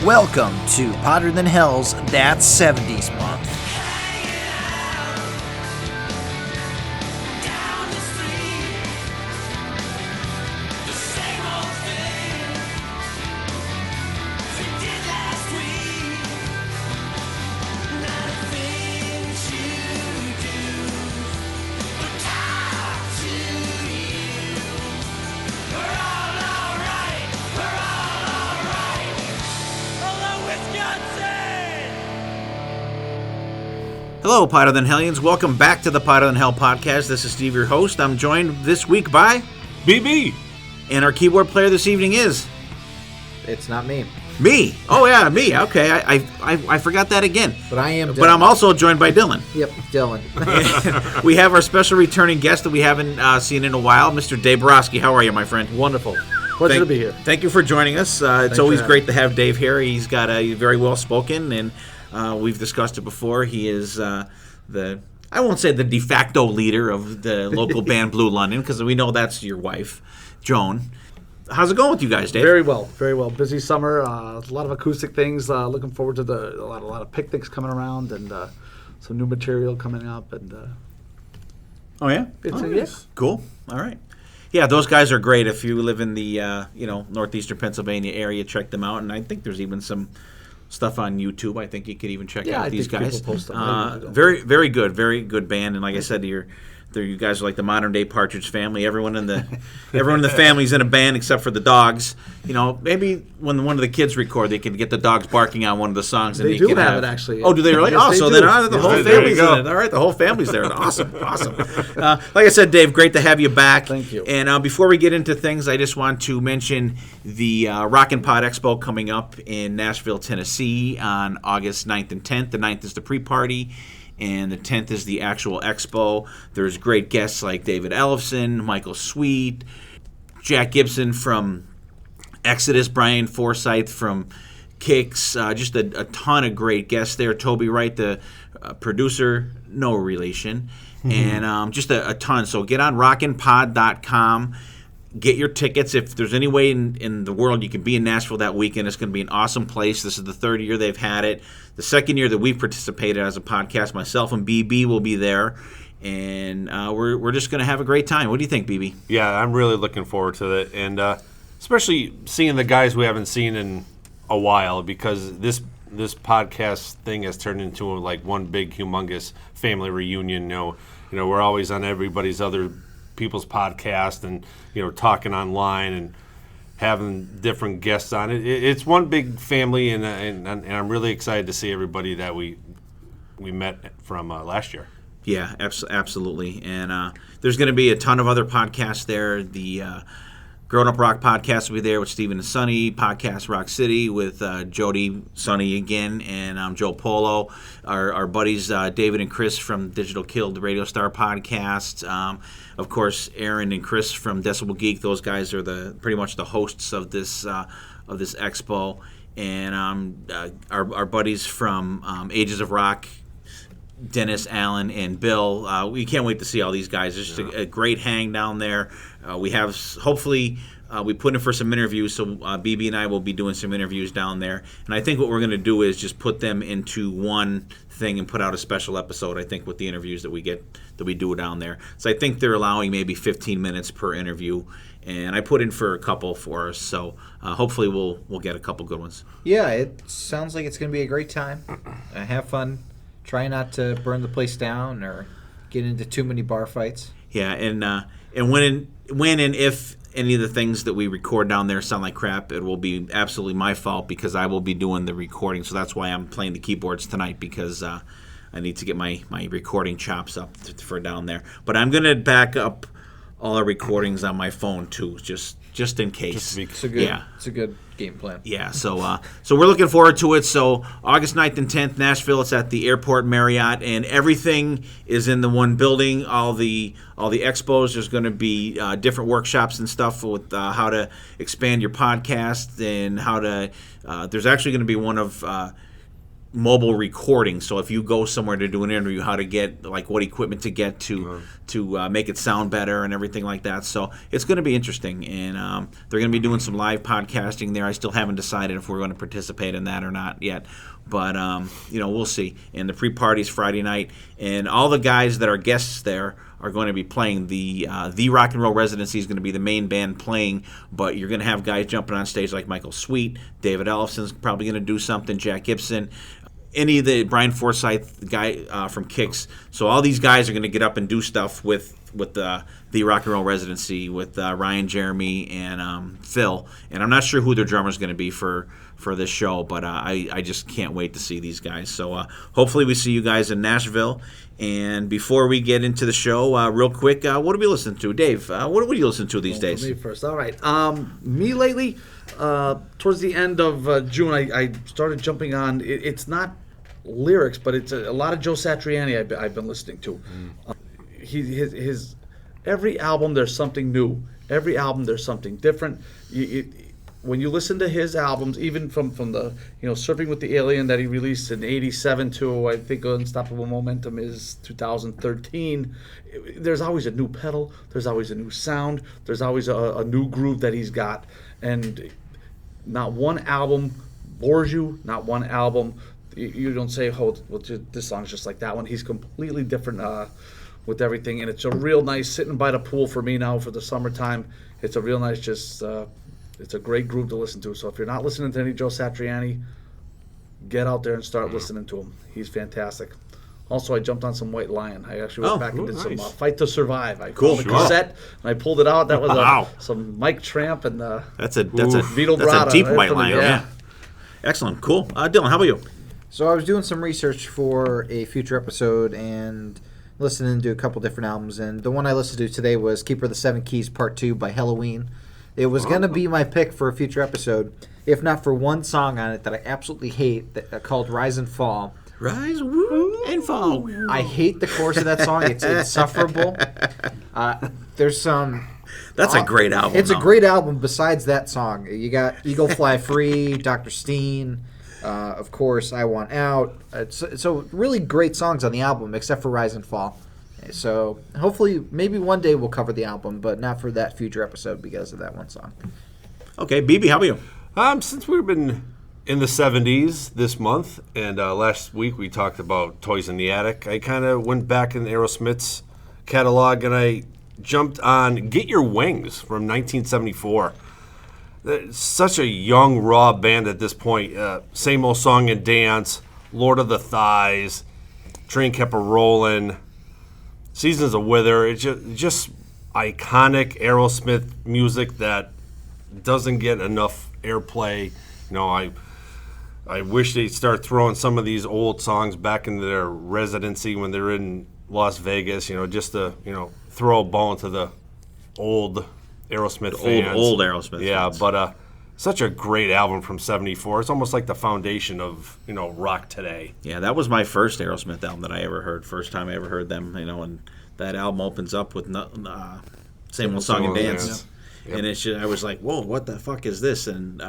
Welcome to Hotter Than Hell's That's 70's Month. Hello, Hotter Than Hellions. Welcome back to the Hotter Than Hell podcast. This is Steve, your host. I'm joined this week by BB. And our keyboard player this evening is... It's not me. Me? Oh, yeah, me. Okay, I forgot that again. But I am Dylan. But I'm also joined by Dylan. Yep, Dylan. We have our special returning guest that we haven't seen in a while, Mr. Dave Borosky. How are you, my friend? Wonderful. Pleasure to be here. Thank you for joining us. It's always great to have Dave here. He's got a very well-spoken, and we've discussed it before. He is I won't say the de facto leader of the local band Blue London, because we know that's your wife, Joan. How's it going with you guys, Dave? Very well, very well. Busy summer, a lot of acoustic things. Looking forward to a lot of picnics coming around, and some new material coming up. And oh yeah, yes, cool. All right, yeah, those guys are great. If you live in the northeastern Pennsylvania area, check them out. And I think there's even some stuff on YouTube. I think you could even check out these guys. People post them. Very very good band. And like I said, you guys are like the modern day Partridge Family. Everyone in the family's in a band except for the dogs. You know, maybe when one of the kids record, they can get the dogs barking on one of the songs. And they do have it actually. Oh, do they really? Yes, so then the whole family's in it. All right, the whole family's there. Awesome. Like I said, Dave, great to have you back. Thank you. And before we get into things, I just want to mention the Rockin' Pod Expo coming up in Nashville, Tennessee on August 9th and 10th. The 9th is the pre-party, and the 10th is the actual expo. There's great guests like David Ellefson, Michael Sweet, Jack Gibson from Exodus, Brian Forsyth from Kicks, just a ton of great guests there. Toby Wright, the producer, no relation, and just a ton. So get on rockinpod.com. Get your tickets. If there's any way in the world you can be in Nashville that weekend, it's going to be an awesome place. This is the third year they've had it. The second year that we've participated as a podcast, myself and BB will be there, and we're just going to have a great time. What do you think, BB? Yeah, I'm really looking forward to it, and especially seeing the guys we haven't seen in a while, because this podcast thing has turned into like one big, humongous family reunion. You know, we're always on everybody's other people's podcast and talking online and having different guests on it. It's one big family, and I'm really excited to see everybody that we met from last year. Yeah, absolutely. And there's going to be a ton of other podcasts there. The Grown Up Rock podcast will be there with Steven and Sonny, Podcast Rock City with Jody, Sonny again, and Joe Polo. Our buddies David and Chris from Digital Kill, the Radio Star podcast. Of course, Aaron and Chris from Decibel Geek. Those guys are pretty much the hosts of this expo. And our buddies from Ages of Rock, Dennis, Allen, and Bill. We can't wait to see all these guys. It's just a great hang down there. We have, hopefully, we put in for some interviews, so BB and I will be doing some interviews down there. And I think what we're going to do is just put them into one thing and put out a special episode, I think, with the interviews that we do down there. So I think they're allowing maybe 15 minutes per interview. And I put in for a couple for us, so hopefully we'll get a couple good ones. Yeah, it sounds like it's going to be a great time. Have fun. Try not to burn the place down or get into too many bar fights. Yeah, and when and if any of the things that we record down there sound like crap, it will be absolutely my fault because I will be doing the recording. So that's why I'm playing the keyboards tonight, because I need to get my recording chops up for down there. But I'm going to back up all our recordings on my phone too, just in case. It's a good game plan. Yeah, so we're looking forward to it. So August 9th and 10th, Nashville. It's at the Airport Marriott, and everything is in the one building. All the expos. There's going to be different workshops and stuff with how to expand your podcast and how to. There's actually going to be one of mobile recording. So if you go somewhere to do an interview, how to get like what equipment to get to make it sound better and everything like that. So it's going to be interesting, and they're going to be doing some live podcasting there. I still haven't decided if we're going to participate in that or not yet, but we'll see. And the pre-party's Friday night, and all the guys that are guests there are going to be playing. The Rock and Roll Residency is going to be the main band playing, but you're going to have guys jumping on stage like Michael Sweet, David Ellison's probably going to do something, Jack Gibson, any of the Brian Forsyth guy from Kicks. So all these guys are going to get up and do stuff with the Rock and Roll Residency with Ryan, Jeremy, and Phil. And I'm not sure who their drummer is going to be for this show, but I just can't wait to see these guys. So hopefully we see you guys in Nashville. And before we get into the show, real quick, what do we listen to? Dave, what do you listen to these days? Me first. All right. Me lately, towards the end of June, I started jumping on. It's not lyrics, but it's a lot of Joe Satriani I've been listening to. His every album there's something new. Every album there's something different. When you listen to his albums, even from the Surfing with the Alien that he released in '87 to I think Unstoppable Momentum is 2013, there's always a new pedal, there's always a new sound, there's always a new groove that he's got, and not one album bores you, not one album you don't say, oh, well, this song's just like that one. He's completely different with everything, and it's a real nice sitting by the pool for me now for the summertime. It's a real nice it's a great group to listen to. So if you're not listening to any Joe Satriani, get out there and start listening to him. He's fantastic. Also, I jumped on some White Lion. I actually went back and did some Fight to Survive. I found the cassette and I pulled it out. That was some Mike Tramp and that's a Vito that's Bratta, a deep right White Lion. Yeah. Excellent, cool. Dylan, how about you? So I was doing some research for a future episode and listening to a couple different albums, and the one I listened to today was Keeper of the Seven Keys Part 2 by Halloween. It was going to be my pick for a future episode, if not for one song on it that I absolutely hate, called Rise and Fall. Rise, woo, and fall. I hate the chorus of that song. It's insufferable. There's some... That's a great album. It's a great album besides that song. You got Eagle Fly Free, Dr. Steen, of course, I Want Out. So really great songs on the album, except for Rise and Fall. So hopefully, maybe one day we'll cover the album, but not for that future episode because of that one song. Okay, BB, how about you? Since we've been in the 70s this month, and last week we talked about Toys in the Attic, I kind of went back in Aerosmith's catalog and I jumped on Get Your Wings from 1974. Such a young, raw band at this point. Same Old Song and Dance, Lord of the Thighs, Train Kept A-Rollin', Seasons of Wither. It's just iconic Aerosmith music that doesn't get enough airplay. I wish they'd start throwing some of these old songs back into their residency when they're in Las Vegas, just to, throw a bone to the old Aerosmith fans. Old Aerosmith fans. But such a great album from '74. It's almost like the foundation of, rock today. Yeah, that was my first Aerosmith album that I ever heard. First time I ever heard them, and that album opens up with Same Old Song and Dance. Yep. And it's I was like, whoa, what the fuck is this? And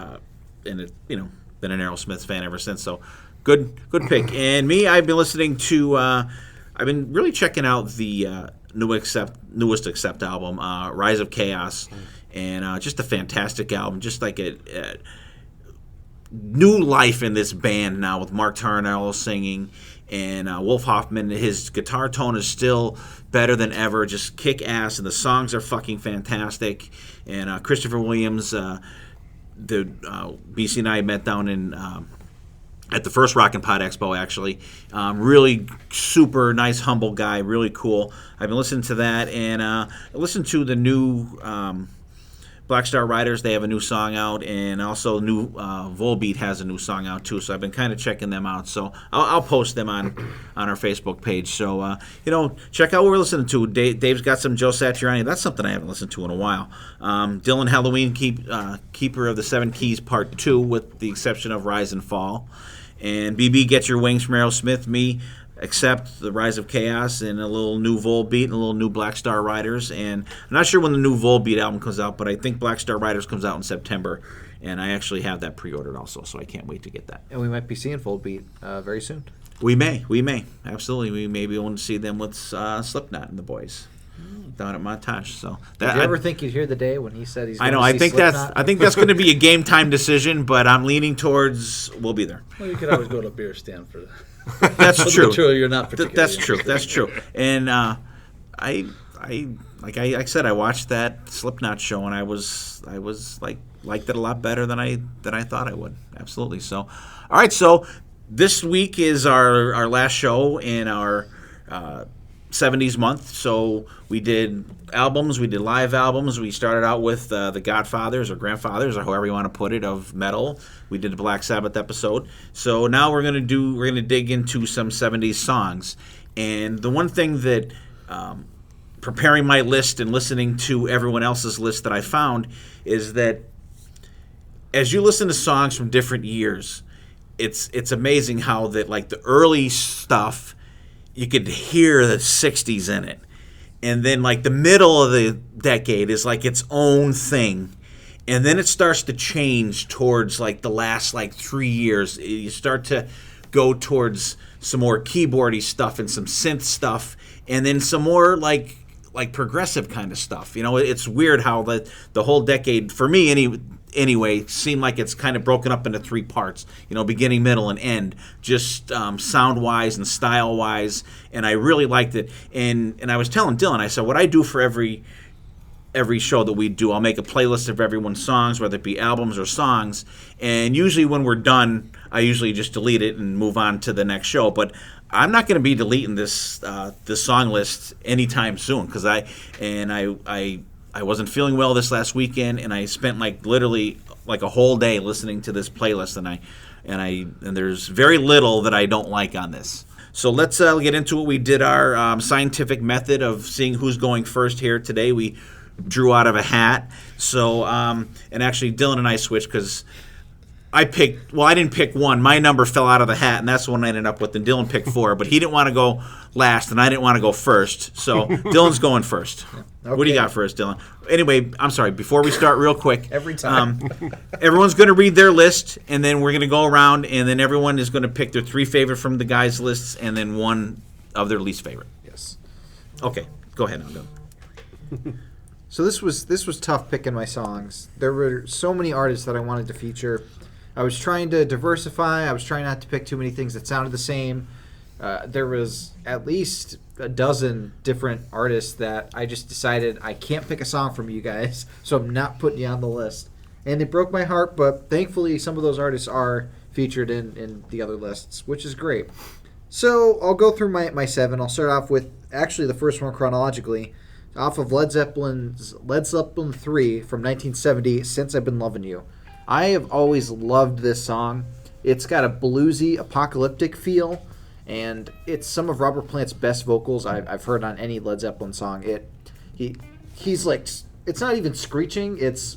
it, been an Aerosmith fan ever since. So good pick. And me, I've been listening to, I've been really checking out the newest Accept album, Rise of Chaos. And just a fantastic album, just like a new life in this band now with Mark Tarnell singing and Wolf Hoffman. His guitar tone is still better than ever, just kick ass, and the songs are fucking fantastic. And Christopher Williams, BC and I met down in at the first Rock and Pod Expo, actually. Really super nice, humble guy, really cool. I've been listening to that, and I listened to the new Black Star Riders. They have a new song out, and also new Volbeat has a new song out too. So I've been kind of checking them out. So I'll post them on our Facebook page. So check out what we're listening to. Dave's got some Joe Satriani. That's something I haven't listened to in a while. Dylan Halloween, Keeper of the Seven Keys Part 2, with the exception of Rise and Fall. And BB, Get Your Wings from Aerosmith. Me, Accept, the Rise of Chaos, and a little new Volbeat and a little new Black Star Riders. And I'm not sure when the new Volbeat album comes out, but I think Black Star Riders comes out in September. And I actually have that pre-ordered also, so I can't wait to get that. And we might be seeing Full Beat very soon. We may, absolutely. We may be able to see them with Slipknot and the boys down at Montage. So Did you ever think you'd hear the day when he said he's? I going know. to I see think Slipknot? that's going to be a game time decision, but I'm leaning towards we'll be there. Well, you could always go to a beer stand for that. That's true. You're not particularly That's true. interested. That's true. And I like I said, I watched that Slipknot show, and I was liked it a lot better than I thought I would. Absolutely. So, all right. So this week is our last show in our 70s month. So we did albums, we did live albums. We started out with the Godfathers or Grandfathers or however you want to put it of metal. We did a Black Sabbath episode. So now we're gonna dig into some 70s songs. And the one thing that preparing my list and listening to everyone else's list that I found is that as you listen to songs from different years, it's amazing how that like the early stuff you could hear the 60s in it. And then like the middle of the decade is like its own thing. And then it starts to change towards like the last like 3 years. You start to go towards some more keyboardy stuff and some synth stuff, and then some more like progressive kind of stuff. You know, it's weird how the whole decade, for me anyway, seemed like it's kind of broken up into 3 parts, you know, beginning, middle, and end, just sound-wise and style-wise, and I really liked it. And I was telling Dylan, I said, what I do for every show that we do, I'll make a playlist of everyone's songs, whether it be albums or songs, and usually when we're done, I usually just delete it and move on to the next show, but I'm not going to be deleting this song list anytime soon, because I wasn't feeling well this last weekend, and I spent literally a whole day listening to this playlist, and there's very little that I don't like on this. So let's get into it. We did our scientific method of seeing who's going first here today. We drew out of a hat. So and actually Dylan and I switched because I didn't pick one. My number fell out of the hat, and that's the one I ended up with. And Dylan picked 4, but he didn't want to go last, and I didn't want to go first. So Dylan's going first. Okay. What do you got for us, Dylan? Anyway, I'm sorry. Before we start, real quick. Every time. Everyone's going to read their list, and then we're going to go around, and then everyone is going to pick their 3 favorite from the guys' lists, and then 1 of their least favorite. Yes. Okay. Go ahead, Dylan. So this was tough picking my songs. There were so many artists that I wanted to feature. I was trying to diversify. I was trying not to pick too many things that sounded the same. There was at least a dozen different artists that I just decided I can't pick a song from you guys, so I'm not putting you on the list. And it broke my heart, but thankfully some of those artists are featured in the other lists, which is great. So I'll go through my 7. I'll start off with actually the first one chronologically, off of Led Zeppelin 3 from 1970, Since I've Been Loving You. I have always loved this song. It's got a bluesy, apocalyptic feel, and it's some of Robert Plant's best vocals I've heard on any Led Zeppelin song. He's like, it's not even screeching. It's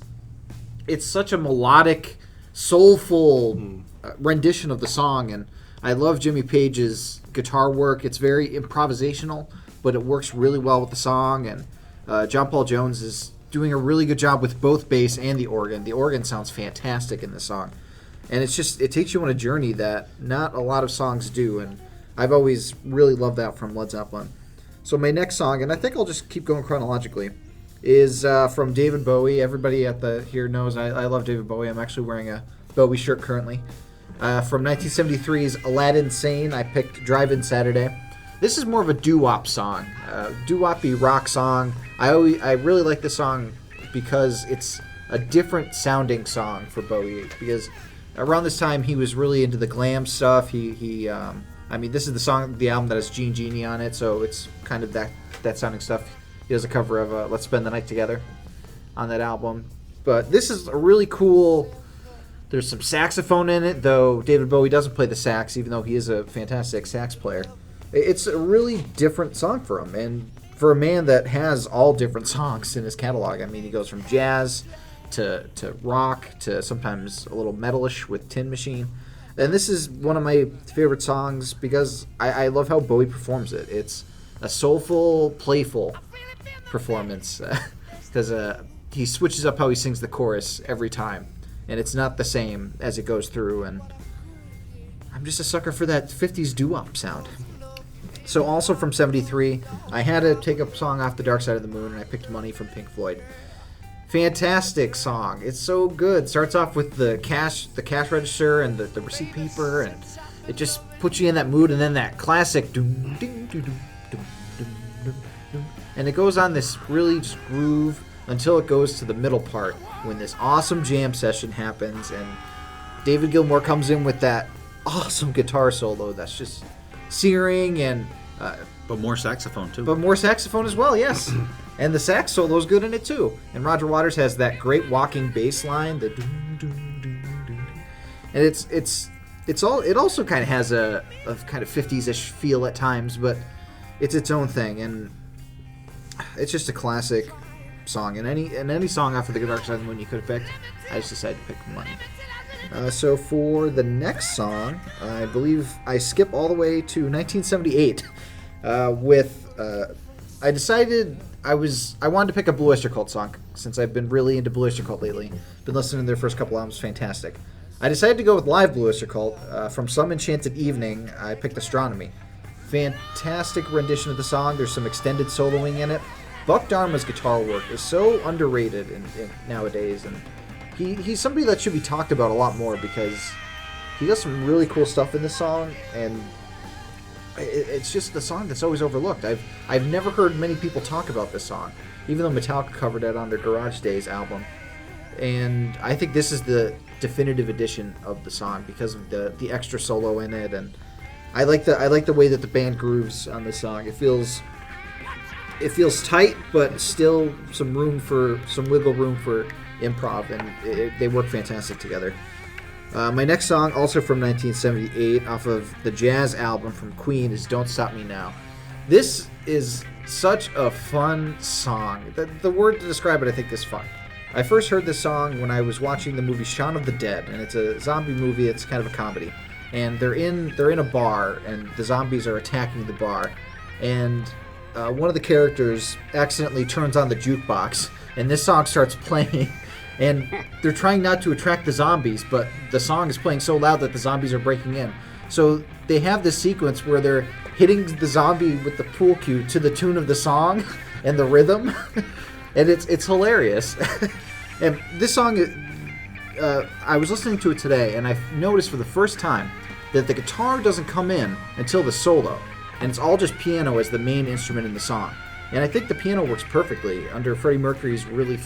such a melodic, soulful rendition of the song, and I love Jimmy Page's guitar work. It's very improvisational, but it works really well with the song, and John Paul Jones is doing a really good job with both bass and the organ. The organ sounds fantastic in this song. And it takes you on a journey that not a lot of songs do, and I've always really loved that from Led Zeppelin. So my next song, and I think I'll just keep going chronologically, is from David Bowie. Everybody here knows I love David Bowie. I'm actually wearing a Bowie shirt currently. From 1973's Aladdin Sane, I picked Drive-In Saturday. This is more of a doo-wop song, doo-wop-y rock song. I really like this song because it's a different sounding song for Bowie, because around this time he was really into the glam stuff. This is the album that has Gene Genie on it, so it's kind of that sounding stuff. He does a cover of Let's Spend the Night Together on that album. But this is a really cool, there's some saxophone in it, though David Bowie doesn't play the sax, even though he is a fantastic sax player. It's a really different song for him, and for a man that has all different songs in his catalog. I mean, he goes from jazz to rock to sometimes a little metalish with Tin Machine. And this is one of my favorite songs because I love how Bowie performs it. It's a soulful, playful performance because he switches up how he sings the chorus every time. and it's not the same as it goes through. And I'm just a sucker for that 50s doo-wop sound. So also from 73, I had to take a song off the Dark Side of the Moon, and I picked Money from Pink Floyd. Fantastic song. It's so good. Starts off with the cash register and the receipt paper, and it just puts you in that mood, and then that classic doom, ding, doo, doom, doom, doom, doom, doom. And it goes on this really just groove until it goes to the middle part when this awesome jam session happens, and David Gilmour comes in with that awesome guitar solo that's just searing, and But more saxophone, too. but more saxophone as well, yes. And the sax solo's good in it too. And Roger Waters has that great walking bass line, the doom, doom, doom, doom. And it also kind of has a kind of 50s-ish feel at times, but it's its own thing, and it's just a classic song. And any song off of the Dark Side of the Moon you could have picked, I just decided to pick Money. So for the next song, I believe I skip all the way to 1978 I decided I wanted to pick a Blue Oyster Cult song since I've been really into Blue Oyster Cult lately. Been listening to their first couple albums, fantastic. I decided to go with live Blue Oyster Cult. From Some Enchanted Evening, I picked Astronomy. Fantastic rendition of the song. There's some extended soloing in it. Buck Dharma's guitar work is so underrated nowadays, and he's somebody that should be talked about a lot more because he does some really cool stuff in this song, and it's just the song that's always overlooked. I've never heard many people talk about this song, even though Metallica covered it on their Garage Days album. And I think this is the definitive edition of the song because of the extra solo in it, and I like the way that the band grooves on this song. It feels tight, but still some wiggle room for improv, and they work fantastic together. My next song, also from 1978, off of the jazz album from Queen, is Don't Stop Me Now. This is such a fun song. The word to describe it, I think, is fun. I first heard this song when I was watching the movie Shaun of the Dead, and it's a zombie movie. It's kind of a comedy, and they're in a bar, and the zombies are attacking the bar, and one of the characters accidentally turns on the jukebox, and this song starts playing. And they're trying not to attract the zombies, but the song is playing so loud that the zombies are breaking in. So they have this sequence where they're hitting the zombie with the pool cue to the tune of the song and the rhythm, and it's hilarious. And this song, I was listening to it today, and I noticed for the first time that the guitar doesn't come in until the solo, and it's all just piano as the main instrument in the song. And I think the piano works perfectly under Freddie Mercury's really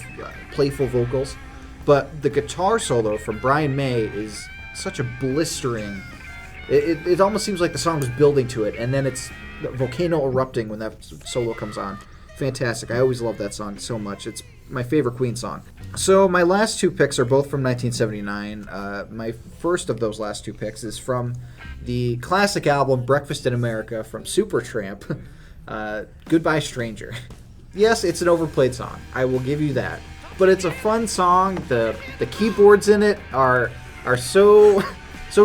playful vocals. But the guitar solo from Brian May is such a blistering... It almost seems like the song was building to it, and then it's the volcano erupting when that solo comes on. Fantastic. I always love that song so much. It's my favorite Queen song. So my last two picks are both from 1979. My first of those last two picks is from the classic album Breakfast in America from Supertramp. Goodbye Stranger. Yes, it's an overplayed song. I will give you that. But it's a fun song. The keyboards in it are so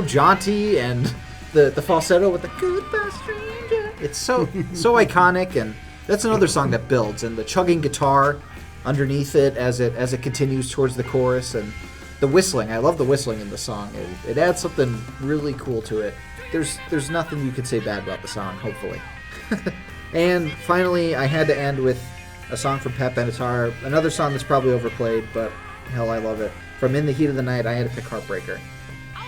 jaunty, and the falsetto with the Goodbye Stranger. It's so iconic, and that's another song that builds, and the chugging guitar underneath it as it continues towards the chorus, and the whistling. I love the whistling in the song. It adds something really cool to it. There's nothing you could say bad about the song, hopefully. And finally, I had to end with a song from Pat Benatar, another song that's probably overplayed, but hell, I love it. From In the Heat of the Night, I had to pick Heartbreaker.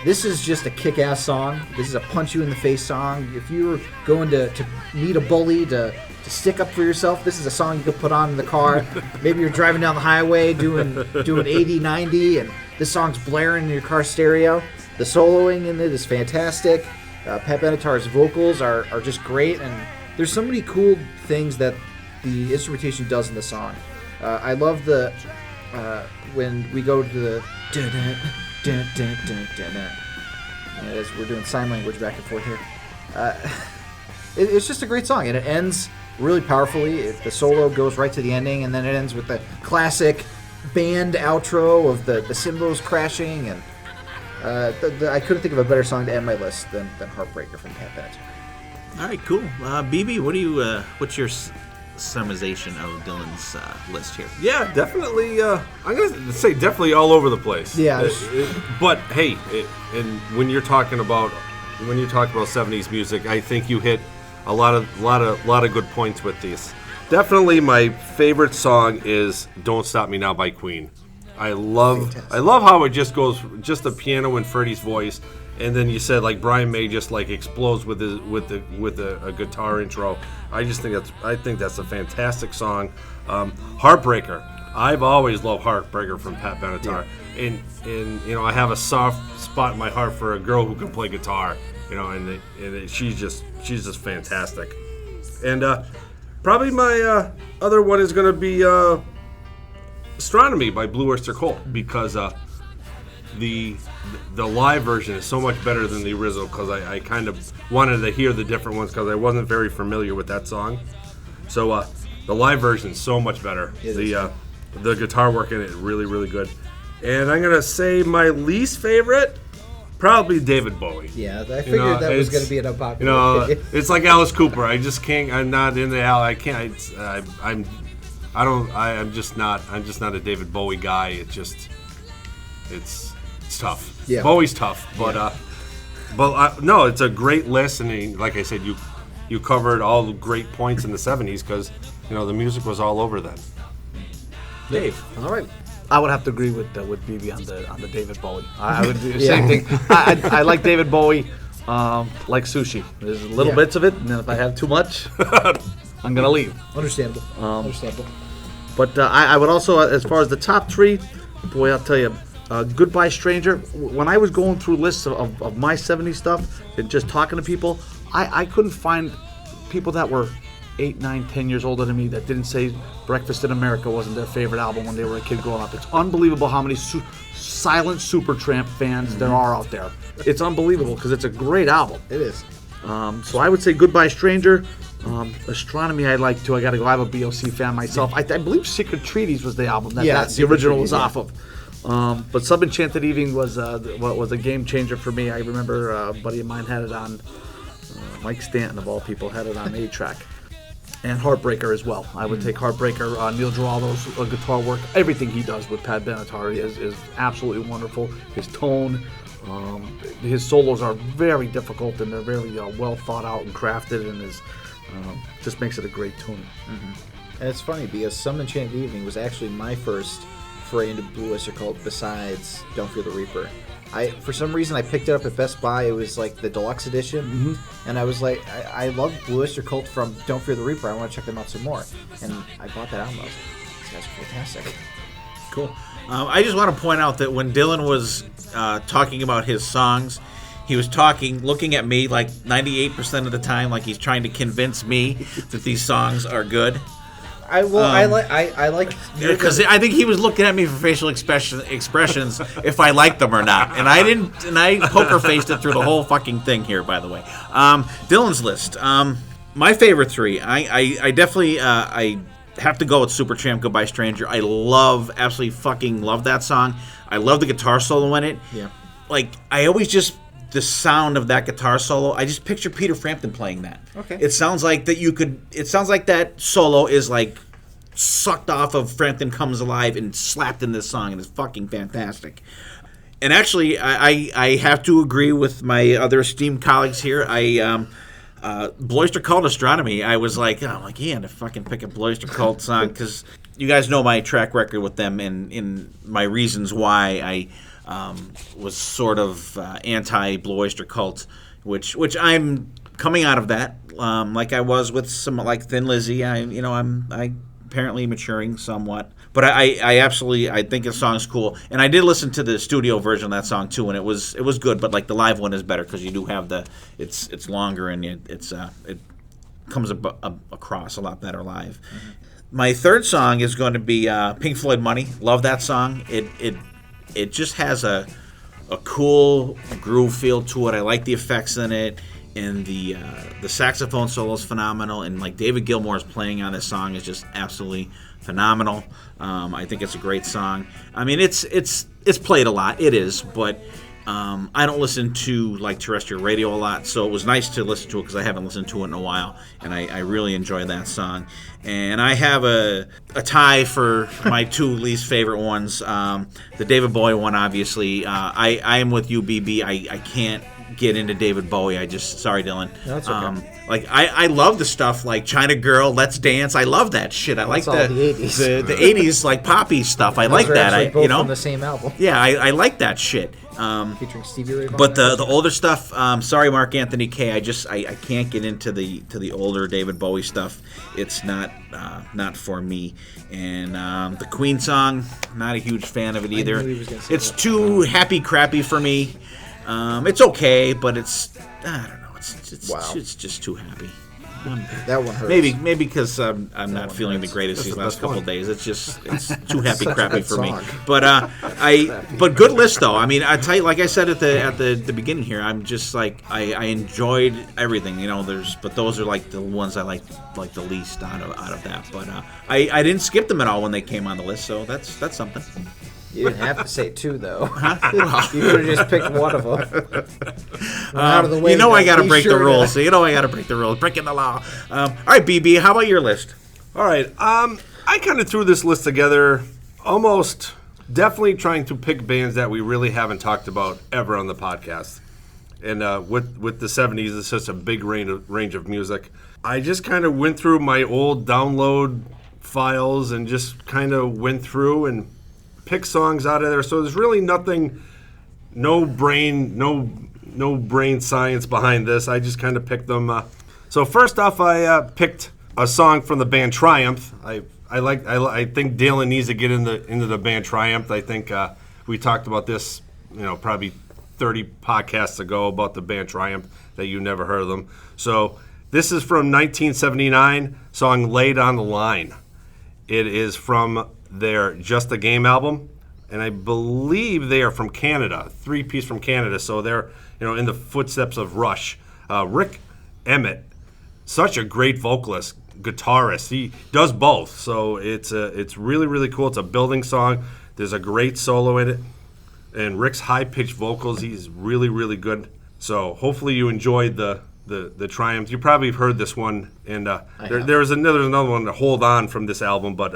This is just a kick-ass song. This is a punch-you-in-the-face song. If you're going to meet a bully, to stick up for yourself, this is a song you could put on in the car. Maybe you're driving down the highway doing 80, 90, and this song's blaring in your car stereo. The soloing in it is fantastic. Pat Benatar's vocals are just great, and there's so many cool things that the instrumentation does in the song. I love the when we go to the as we're doing sign language back and forth here. It's just a great song, and it ends really powerfully. The solo goes right to the ending, and then it ends with the classic band outro of the cymbals crashing, and I couldn't think of a better song to end my list than Heartbreaker from Pat Benatar. All right, cool. BB, what's your summarization of Dylan's list here. Yeah, definitely. I'm gonna say definitely all over the place. Yeah. But hey, and when you're talking about 70s music, I think you hit a lot of good points with these. Definitely, my favorite song is "Don't Stop Me Now" by Queen. I love how it just goes, just the piano and Freddie's voice, and then you said like Brian May just like explodes with a guitar intro. I think that's a fantastic song. Heartbreaker. I've always loved Heartbreaker from Pat Benatar, and I have a soft spot in my heart for a girl who can play guitar. She's just fantastic. And probably my other one is going to be Astronomy by Blue Oyster Cult, because the live version is so much better than the original, because I kind of wanted to hear the different ones because I wasn't very familiar with that song. So the live version is so much better. The guitar work in it is really, really good. And I'm going to say my least favorite, probably David Bowie. Yeah, I figured that was going to be an unpopular. It's like Alice Cooper. I just can't. I'm not in the Al. I can't. I'm just not a David Bowie guy. It's tough. Yeah. Bowie's tough, but no, it's a great list, and like I said, you covered all the great points in the 70s, because the music was all over then. Dave. All right. I would have to agree with BB on the David Bowie. I would do the same thing. I like David Bowie like sushi. There's little bits of it, and then if I have too much, I'm gonna leave. Understandable. Understandable. But I would also, as far as the top three, boy, I'll tell you, Goodbye Stranger. When I was going through lists of my 70s stuff and just talking to people, I couldn't find people that were 8, 9, 10 years older than me that didn't say Breakfast in America wasn't their favorite album when they were a kid growing up. It's unbelievable how many silent Supertramp fans there are out there. It's unbelievable because it's a great album. It is. So I would say Goodbye Stranger. Astronomy I like too. I got to go. I'm a BOC fan myself. I believe Secret Treaties was the album that the original was off of. But Subenchanted Evening was a game changer for me. I remember a buddy of mine had it on, Mike Stanton of all people had it on 8-track. And Heartbreaker as well. I would take Heartbreaker. Neil Giraldo's guitar work, everything he does with Pat Benatar is absolutely wonderful. His tone, his solos are very difficult, and they're very well thought out and crafted, and just makes it a great tune. Mm-hmm. And it's funny because Some Enchanted Evening was actually my first foray into Blue Oyster Cult besides Don't Fear the Reaper. For some reason, I picked it up at Best Buy. It was like the deluxe edition, and I was like, I love Blue Oyster Cult from Don't Fear the Reaper. I want to check them out some more, and I bought that album. I was like, these guys are fantastic. Cool. I just want to point out that when Dylan was talking about his songs, he was looking at me like 98% of the time, like he's trying to convince me that these songs are good. I like because I think he was looking at me for facial expressions if I liked them or not, and I didn't, and I poker faced it through the whole fucking thing here. By the way, Dylan's list. My favorite three. I definitely I have to go with Supertramp Goodbye Stranger. I absolutely fucking love that song. I love the guitar solo in it. Yeah. Like the sound of that guitar solo, I just picture Peter Frampton playing that. Okay. It sounds like that solo is like sucked off of Frampton Comes Alive and slapped in this song, and it's fucking fantastic. And actually, I have to agree with my other esteemed colleagues here. Blue Oyster Cult Astronomy, I'm like, he had to fucking pick a Blue Oyster Cult song, because you guys know my track record with them and in my reasons why I was sort of anti-Blue Oyster Cult, which I'm coming out of that, like I was with some like Thin Lizzy. I'm apparently maturing somewhat, but I absolutely think the song's cool, and I did listen to the studio version of that song too, and it was good, but like the live one is better because you do have it's longer and it comes across a lot better live. Mm-hmm. My third song is going to be Pink Floyd Money. Love that song. It just has a cool groove feel to it. I like the effects in it, and the saxophone solo is phenomenal. And like David Gilmour's playing on this song is just absolutely phenomenal. I think it's a great song. I mean, it's played a lot. It is, but I don't listen to like terrestrial radio a lot, so it was nice to listen to it because I haven't listened to it in a while, and I really enjoy that song. And I have a tie for my two least favorite ones. The David Bowie one, obviously. I am with you, BB. I can't get into David Bowie. Sorry, Dylan. That's okay. I love the stuff like China Girl, Let's Dance. I love that shit. I like all the 80s. The 80s like poppy stuff. I like Those are that. actually both from the same album. Yeah, I like that shit. Featuring Stevie Ray Vaughan. But the older stuff, sorry, Mark Anthony K. I can't get into the older David Bowie stuff. It's not for me. And the Queen song, not a huge fan of it either. It's too happy crappy for me. It's okay, but I don't know. It's just too happy. That one hurts. Maybe because I'm not feeling the greatest these last couple of days. It's too happy crappy for me. But but good list though. I mean, I tell you, like I said at the beginning here, I'm just like I enjoyed everything. But those are like the ones I like the least out of that. But I didn't skip them at all when they came on the list, so that's something. You didn't have to say two, though. You could have just picked one of them. Out of the way. I got to break the rules. So I got to break the rules. Breaking the law. All right, BB, how about your list? All right. I kind of threw this list together almost definitely trying to pick bands that we really haven't talked about ever on the podcast. And with the 70s, it's just a big range of music. I just kind of went through my old download files and just kind of went through and pick songs out of there. So there's really nothing, no brain science behind this. I just kind of picked them. So first off, I picked a song from the band Triumph. I think Dalen needs to get into the band Triumph. I think we talked about this, probably 30 podcasts ago about the band Triumph that you never heard of them. So this is from 1979, song Laid on the Line. It is from their Just a Game album, and I believe they are from Canada, 3-piece from Canada, so they're in the footsteps of Rush. Rick Emmett, such a great vocalist, guitarist. He does both, so it's really, really cool. It's a building song. There's a great solo in it, and Rick's high-pitched vocals, he's really, really good. So hopefully you enjoyed the Triumph. You probably have heard this one, and there's another one to hold on from this album, but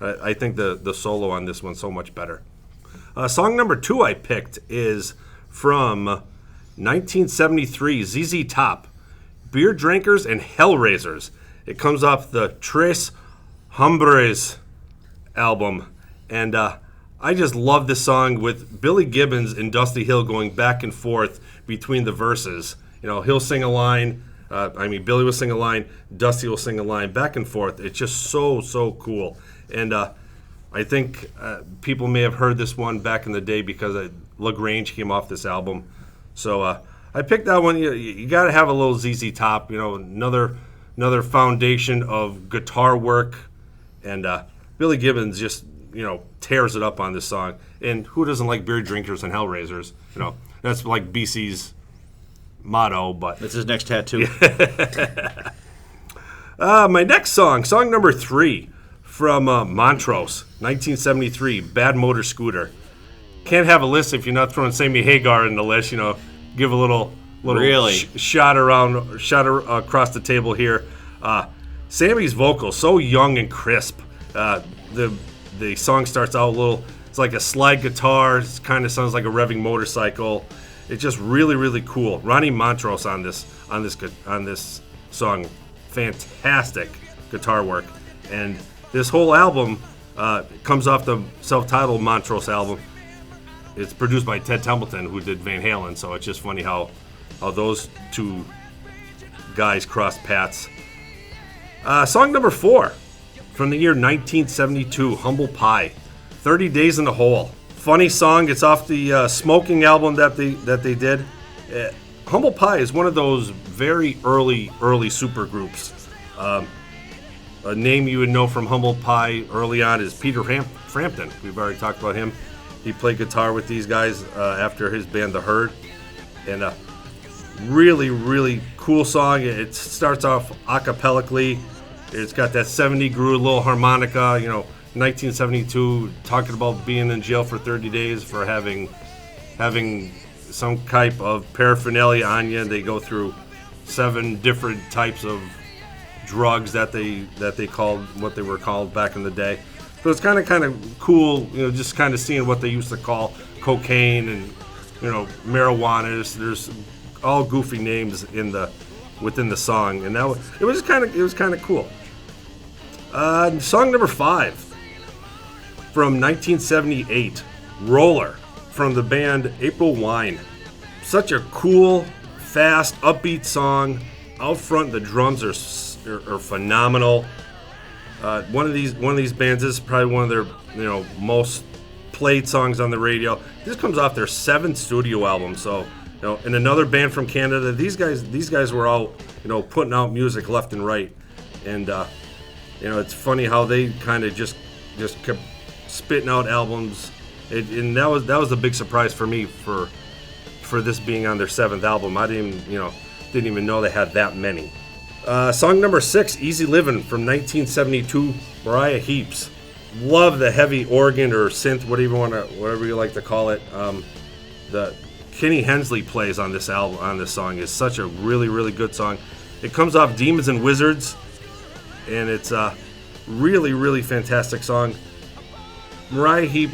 I think the solo on this one's so much better. Song number 2 I picked is from 1973, ZZ Top, Beer Drinkers and Hellraisers. It comes off the Tres Hombres album, and I just love this song with Billy Gibbons and Dusty Hill going back and forth between the verses. He'll sing a line. Billy will sing a line. Dusty will sing a line. Back and forth. It's just so cool. And I think people may have heard this one back in the day because LaGrange came off this album. So I picked that one. You got to have a little ZZ Top. Another foundation of guitar work. And Billy Gibbons just tears it up on this song. And who doesn't like Beer Drinkers and Hellraisers? That's like BC's motto. But that's his next tattoo. My next song number 3. From Montrose, 1973, Bad Motor Scooter. Can't have a list if you're not throwing Sammy Hagar in the list. Give a little really? shot across the table here. Sammy's vocal so young and crisp. The song starts out a little. It's like a slide guitar. It kind of sounds like a revving motorcycle. It's just really, really cool. Ronnie Montrose on this song, fantastic guitar work. And this whole album comes off the self-titled Montrose album. It's produced by Ted Templeton, who did Van Halen, so it's just funny how those two guys crossed paths. Song number 4 from the year 1972, Humble Pie, 30 Days in the Hole. Funny song. It's off the Smoking album that they did. Humble Pie is one of those very early super groups. A name you would know from Humble Pie early on is Peter Frampton. We've already talked about him. He played guitar with these guys after his band The Herd. And a really, really cool song. It starts off a-cappella-ly. It's got that 70 groove, little harmonica. 1972, talking about being in jail for 30 days for having some type of paraphernalia on you. They go through 7 different types of drugs that they called what they were called back in the day. So it's kind of cool, just kind of seeing what they used to call cocaine and marijuana. There's all goofy names within the song, and it was kind of cool. Song number 5 from 1978, Roller, from the band April Wine. Such a cool, fast, upbeat song. Out front, the drums are phenomenal. One of these bands, this is probably one of their most played songs on the radio. This comes off their 7th studio album. So and another band from Canada. These guys were all putting out music left and right, and it's funny how they kind of just kept spitting out albums. And that was a big surprise for me for this being on their 7th album. I didn't even know they had that many. Song number 6, Easy Livin' from 1972, Mariah Heaps. Love the heavy organ or synth, whatever you like to call it. The Kenny Hensley plays on this album, on this song, is such a really, really good song. It comes off Demons and Wizards, and it's a really, really fantastic song. Mariah Heap,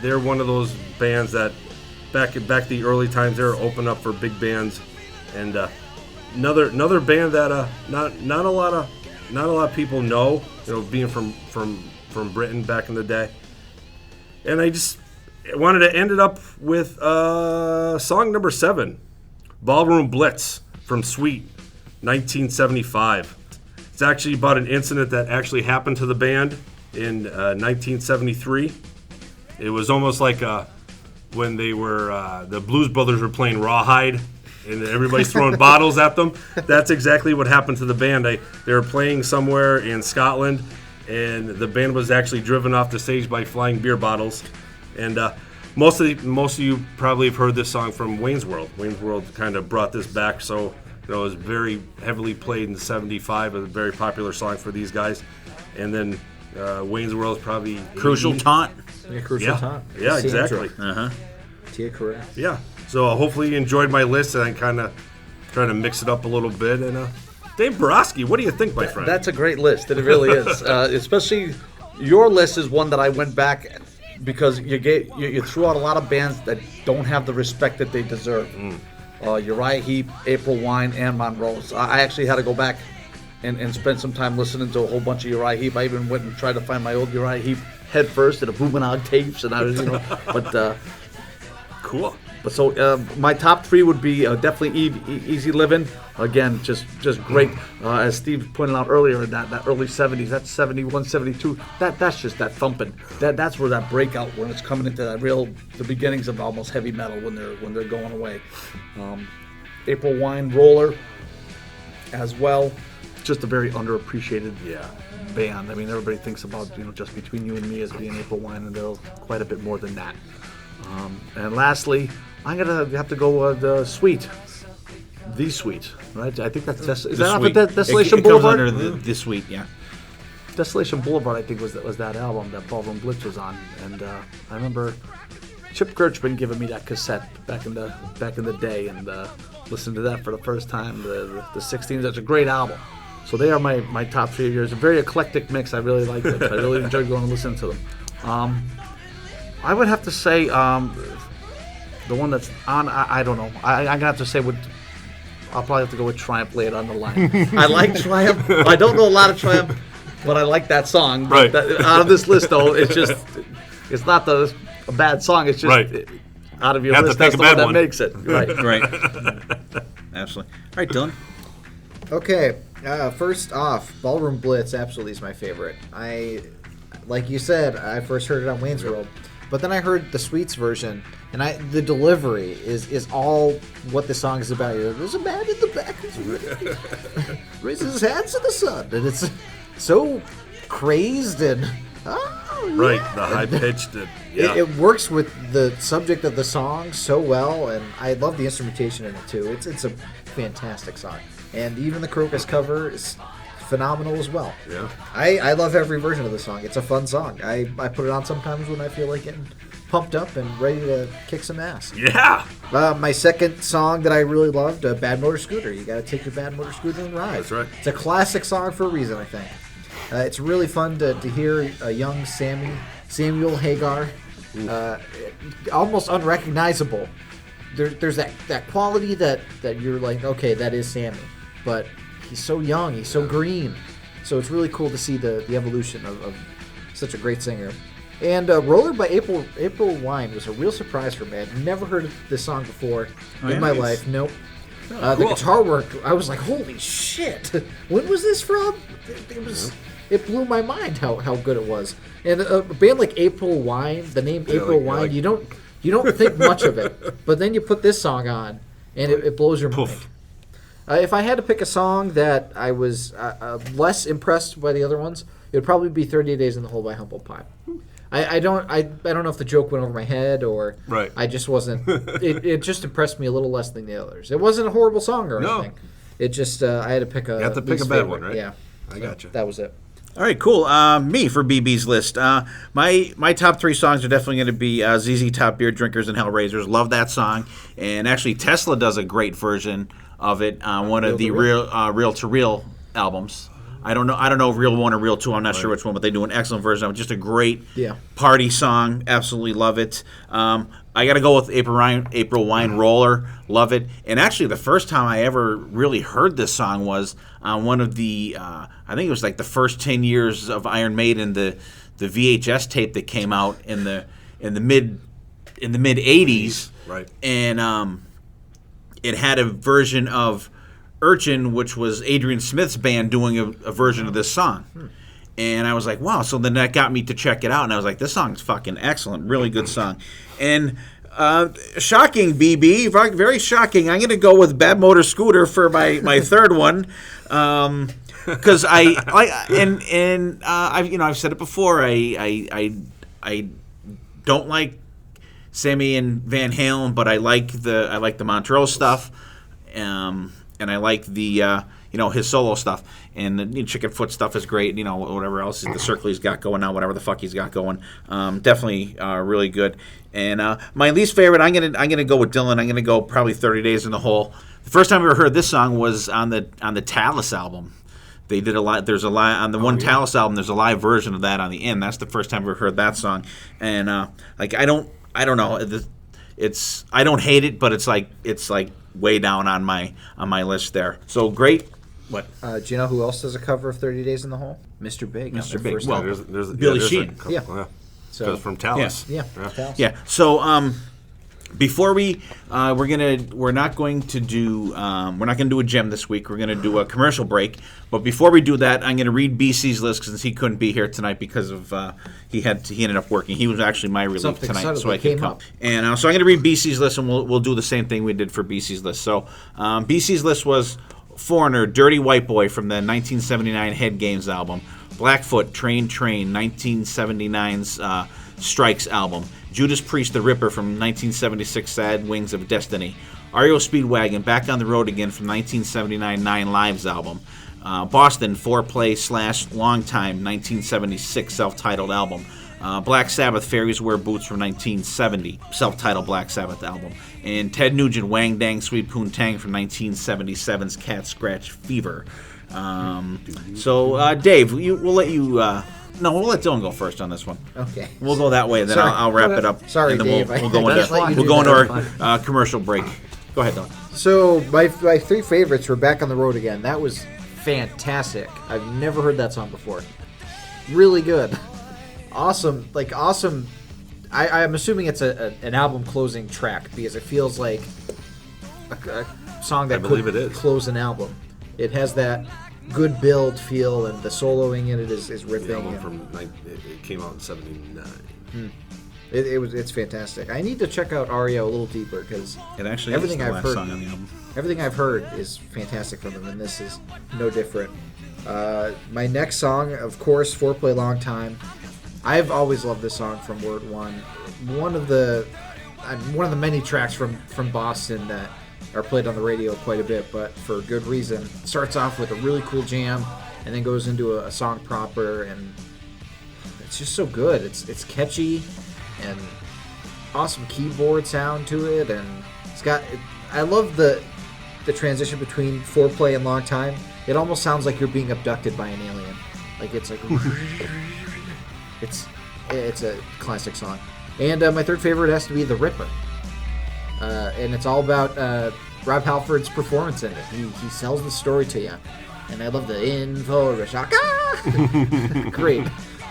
they're one of those bands that back the early times they were open up for big bands, and another band that not a lot of people know, being from Britain back in the day. And I wanted to end it up with song number 7, Ballroom Blitz from Sweet, 1975. It's actually about an incident that actually happened to the band in 1973. It was almost like when they were the Blues Brothers were playing Rawhide, and everybody's throwing bottles at them. That's exactly what happened to the band. They were playing somewhere in Scotland, and the band was actually driven off the stage by flying beer bottles. And most of you probably have heard this song from Wayne's World. Wayne's World kind of brought this back, so it was very heavily played in '75. A very popular song for these guys. And then Wayne's World is probably Crucial Taunt. Yeah, Crucial Taunt. Yeah, exactly. Tia Carrere. Yeah. So hopefully you enjoyed my list, and I kind of trying to mix it up a little bit. And Dave Borosky, what do you think, my friend? That's a great list. It really is. Especially your list is one that I went back because you threw out a lot of bands that don't have the respect that they deserve. Uriah Heep, April Wine, and Monroe's. I actually had to go back and spend some time listening to a whole bunch of Uriah Heep. I even went and tried to find my old Uriah Heep head first and a Boomerang tapes, and I was, but cool. But so my top 3 would be definitely Easy Livin'. Again, just great. As Steve pointed out earlier, that early 70s, that's 71, 72. That's just that thumping. That's where that breakout, when it's coming into the beginnings of almost heavy metal when they're going away. April Wine, Roller, as well. Just a very underappreciated band. I mean, everybody thinks about Just Between You and Me as being April Wine, and they're quite a bit more than that. And lastly, I'm gonna have to go with the Sweet, right? I think that's is that off of Desolation it Boulevard? comes under the Sweet, yeah. Desolation Boulevard, I think was that album that Ballroom Blitz was on, and I remember Chip Gerchman giving me that cassette back in the day, and listened to that for the first time. The 16s. That's a great album. So they are my top 3 of yours. A very eclectic mix. I really liked it. I really enjoyed going and listening to them. I would have to say the one that's on. I don't know. I'm gonna have to say I'll probably have to go with Triumph later on the line. I like Triumph. I don't know a lot of Triumph, but I like that song. Right. Out of this list, though, it's not a bad song. It's just right. Out of your You have list, to pick that's a the one bad that one. makes it. Right. Right. Absolutely. All right, Dylan. Okay, first off, Ballroom Blitz absolutely is my favorite. Like you said, I first heard it on Wayne's World, but then I heard the Sweets version, and the delivery is all what the song is about. There's a man in the back who's raises his hands to the sun, and it's so crazed and Right, the high pitched. It works with the subject of the song so well, and I love the instrumentation in it too. It's a fantastic song, and even the Crocus cover is phenomenal as well. Yeah, I love every version of the song. It's a fun song. I put it on sometimes when I feel like getting pumped up and ready to kick some ass. Yeah. My second song that I really loved, Bad Motor Scooter. You got to take your Bad Motor Scooter and ride. That's right. It's a classic song for a reason, I think. It's really fun to hear a young Samuel Hagar, almost unrecognizable. There's that quality that you're like, okay, that is Sammy, but he's so young, he's so green. So it's really cool to see the evolution of such a great singer. And Roller by April Wine was a real surprise for me. I'd never heard this song before in my life. Nope. The guitar work, I was like, holy shit. When was this from? It blew my mind how good it was. And a band like April Wine, the name April Wine, you don't think much of it. But then you put this song on, and it blows your mind. If I had to pick a song that I was less impressed by the other ones, it would probably be 30 Days in the Hole by Humble Pie. I don't know if the joke went over my head or I just wasn't. It just impressed me a little less than the others. It wasn't a horrible song or anything. It just I had to pick a. You have to pick a bad one, right? Yeah, I got you. That was it. All right, cool. Me for BB's list. My top 3 songs are definitely going to be ZZ Top, Beer Drinkers, and Hellraisers. Love that song, and actually Tesla does a great version of it on one of the Real to Real albums. I don't know Real 1 or Real 2. I'm not sure which one, but they do an excellent version of it. Just a great party song. Absolutely love it. I got to go with April Wine Roller. Love it. And actually, the first time I ever really heard this song was on one of the, I think it was like the first 10 years of Iron Maiden, the VHS tape that came out in the mid 80s. Right. And it had a version of Urchin, which was Adrian Smith's band, doing a version of this song. And I was like, wow. So then that got me to check it out. And I was like, this song's fucking excellent. Really good song. And shocking, BB. Very shocking. I'm going to go with Bad Motor Scooter for my third one. Because I've said it before. I don't like Sammy and Van Halen, but I like the Montrose stuff. And I like the his solo stuff, and the Chicken Foot stuff is great. Whatever else the Circle he's got going on, whatever the fuck he's got going, definitely really good. And my least favorite, I'm gonna go with Dylan. I'm gonna go probably 30 Days in the Hole. The first time I ever heard this song was on the Talus album. They did a lot. There's a live on the Talus album. There's a live version of that on the end. That's the first time I ever heard that song. And I don't know. It's I don't hate it, but it's like way down on my list there. So great. What? Do you know who else does a cover of 30 Days in the Hole? Mr. Big. Mr. Big. Well, there's Billy Sheehan. Yeah. So from Talus. Yeah. Yeah. So before we're not going to do a gem this week. We're going to do a commercial break. But before we do that, I'm going to read BC's list since he couldn't be here tonight because of he ended up working. He was actually my relief tonight, so I could come. And so I'm going to read BC's list, and we'll do the same thing we did for BC's list. So BC's list was Foreigner, Dirty White Boy from the 1979 Head Games album, Blackfoot, Train, 1979's Strikes album, Judas Priest, The Ripper from 1976 Sad Wings of Destiny, REO Speedwagon, Back on the Road Again from 1979 Nine Lives album, Boston, Foreplay / Long Time, 1976 self-titled album, Black Sabbath, Fairies Wear Boots from 1970, self-titled Black Sabbath album, and Ted Nugent, Wang Dang Sweet Poontang from 1977's Cat Scratch Fever. So, Dave, we'll let Dylan go first on this one. Okay. We'll go that way, then I'll wrap it up. Sorry, and then Dave. We'll go into our commercial break. Go ahead, Dylan. So my 3 favorites were Back on the Road Again. That was fantastic. I've never heard that song before. Really good. Awesome. I'm assuming it's an album closing track because it feels like a song that could close an album. It has that good build feel, and the soloing in it is ripping. It came out in '79. It's fantastic. I need to check out REO a little deeper because everything I've heard, song on the album. Everything I've heard is fantastic from them, and this is no different. My next song, of course, Foreplay Long Time. I've always loved this song from Word One. One of the many tracks from Boston that are played on the radio quite a bit, but for good reason. It starts off with a really cool jam, and then goes into a song proper, and it's just so good. It's catchy, and awesome keyboard sound to it, and it's got. I love the transition between foreplay and long time. It almost sounds like you're being abducted by an alien. Like it's like it's a classic song. And my third favorite has to be The Ripper. And it's all about Rob Halford's performance in it. He sells the story to you. And I love the info shock. Great.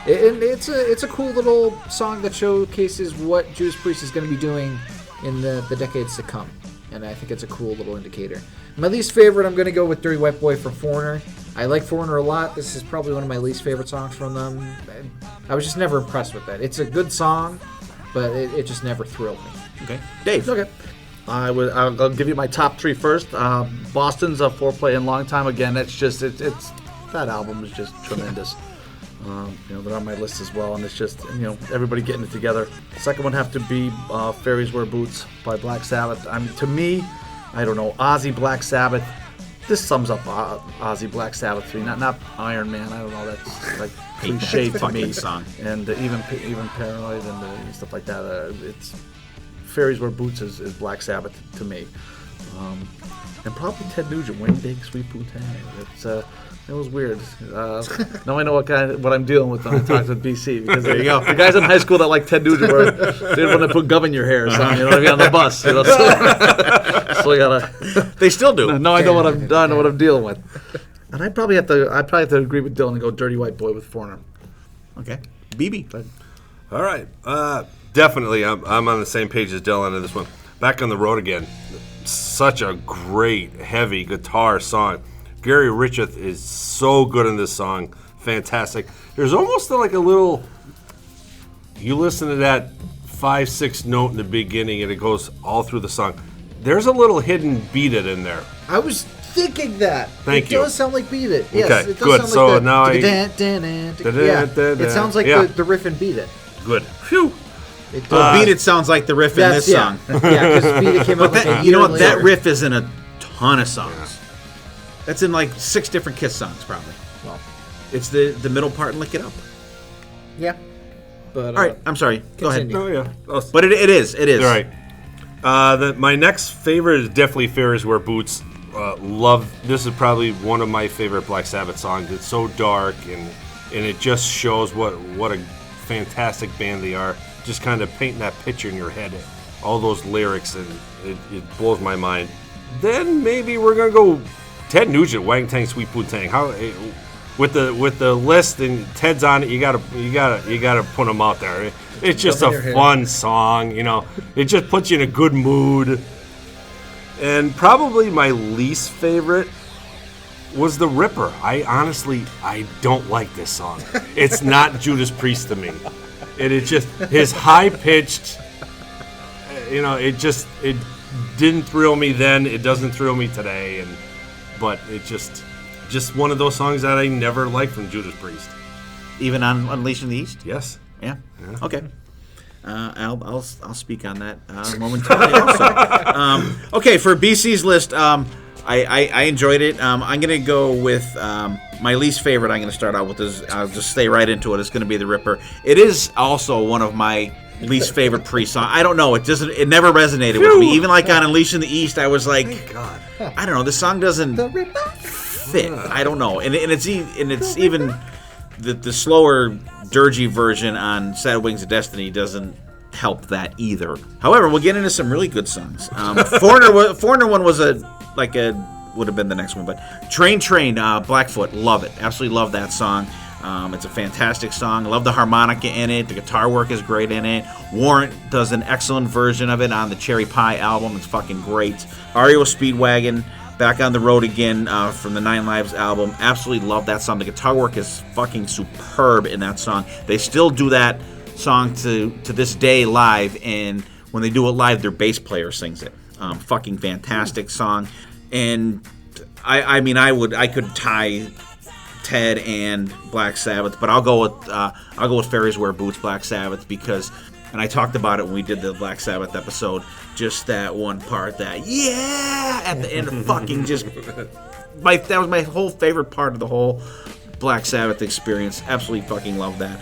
And it's a cool little song that showcases what Judas Priest is going to be doing in the decades to come. And I think it's a cool little indicator. My least favorite, I'm going to go with Dirty White Boy from Foreigner. I like Foreigner a lot. This is probably one of my least favorite songs from them. I was just never impressed with that. It's a good song, but it just never thrilled me. Okay. Dave. Okay. I'll give you my top 3 first. Boston's a Foreplay and Long Time. Again, it's that album is just tremendous. They're on my list as well, and it's just everybody getting it together. Second one have to be Fairies Wear Boots by Black Sabbath. I mean, to me, I don't know, Ozzy Black Sabbath. This sums up Ozzy Black Sabbath to me, not Iron Man. I don't know, that's like cliche to me. Song. And even Paranoid and stuff like that. It's Fairies Wear Boots is Black Sabbath to me. And probably Ted Nugent, Wayne Big Sweet Booty. It was weird. Now I know what I'm dealing with when I talk with BC, because there you go. The guys in high school that like Ted Nugent they didn't want to put gum in your hair or something. You know what I mean, on the bus. So you gotta. They still do. No, I know what I'm dealing with. And I'd probably have to agree with Dylan and go Dirty White Boy with Foreigner. Okay. BB. All right. Definitely, I'm on the same page as Dylan on this one. Back on the Road Again. Such a great, heavy guitar song. Gary Richeth is so good in this song. Fantastic. There's almost like a little... You listen to that 5-6 note in the beginning and it goes all through the song. There's a little hidden Beat It in there. I was thinking that. Thank you. It does sound like Beat It. Yes, Okay, it does good. sound So like now it sounds like the riff in Beat It. Good. Phew. It does. Well, Beat It sounds like the riff in this song. Yeah, because Beat It came out. But you know what? That riff is in a ton of songs. That's in like 6 different Kiss songs, probably. Well, it's the middle part and Lick It Up. yeah. But All right, I'm sorry. Go ahead. continue. Oh, yeah. But it is. It is. All right. My next favorite is definitely Fairies Wear Boots. This is probably one of my favorite Black Sabbath songs. It's so dark and it just shows what a fantastic band they are. Just kind of painting that picture in your head, all those lyrics, and it blows my mind. Then maybe we're gonna go Ted Nugent, Wang Tang Sweet Poo Tang. How with the list and Ted's on it, you gotta put him out there. It's just a fun song, It just puts you in a good mood. And probably my least favorite was The Ripper. I don't like this song. It's not Judas Priest to me. It's just his high pitched. It didn't thrill me then. It doesn't thrill me today. But it just one of those songs that I never liked from Judas Priest. Even on Unleashing the East? Yes. Yeah. Okay. I'll speak on that momentarily also. Okay, for BC's list, I enjoyed it. I'm going to go with my least favorite. I'm going to start out with this. I'll just stay right into it. It's going to be The Ripper. It is also one of my least favorite Priest songs. I don't know. It never resonated with me. Even like on Unleashing the East, I was like, Thank God. I don't know. This song doesn't fit. I don't know. And it's even the slower, dirgy version on Sad Wings of Destiny doesn't help that either. However, we'll get into some really good songs. Foreigner one was would have been the next one, but Train, Blackfoot, love it. Absolutely love that song. It's a fantastic song. Love the harmonica in it. The guitar work is great in it. Warrant does an excellent version of it on the Cherry Pie album. It's fucking great. REO Speedwagon, Back on the Road Again from the Nine Lives album. Absolutely love that song. The guitar work is fucking superb in that song. They still do that song to this day live, and when they do it live, their bass player sings it. Fucking fantastic song. And I could tie Ted and Black Sabbath, but I'll go with Fairies Wear Boots, Black Sabbath, because, and I talked about it when we did the Black Sabbath episode, just that one part that at the end of fucking just that was my whole favorite part of the whole Black Sabbath experience. Absolutely fucking love that.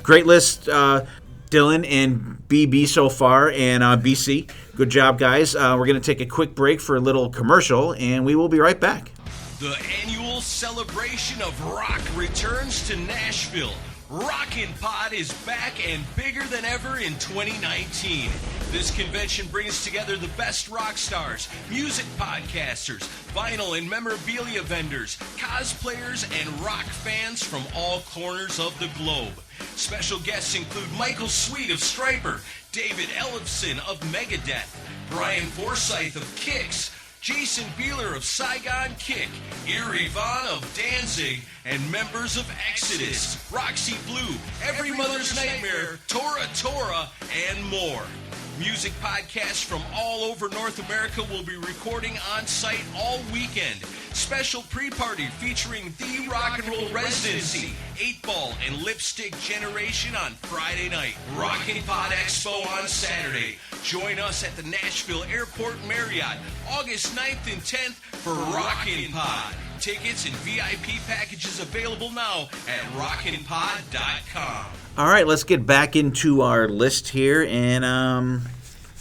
Great list. Dave Dylan and BB so far, and BC. Good job, guys. We're going to take a quick break for a little commercial, and we will be right back. The annual celebration of rock returns to Nashville. Rockin' Pod is back and bigger than ever in 2019. This convention brings together the best rock stars, music podcasters, vinyl and memorabilia vendors, cosplayers, and rock fans from all corners of the globe. Special guests include Michael Sweet of Stryper, David Ellefson of Megadeth, Brian Forsyth of Kix, Jason Beeler of Saigon Kick, Eerie Von of Danzig, and members of Exodus, Roxy Blue, Every Mother's Nightmare, Tora Tora, and more. Music podcasts from all over North America will be recording on site all weekend. Special pre-party featuring The Rock and Roll Residency, 8-Ball, and Lipstick Generation on Friday night. Rockin' Pod Expo on Saturday. Join us at the Nashville Airport Marriott, August 9th and 10th for Rockin' Pod. Tickets and VIP packages available now at rockinpod.com. All right, let's get back into our list here, and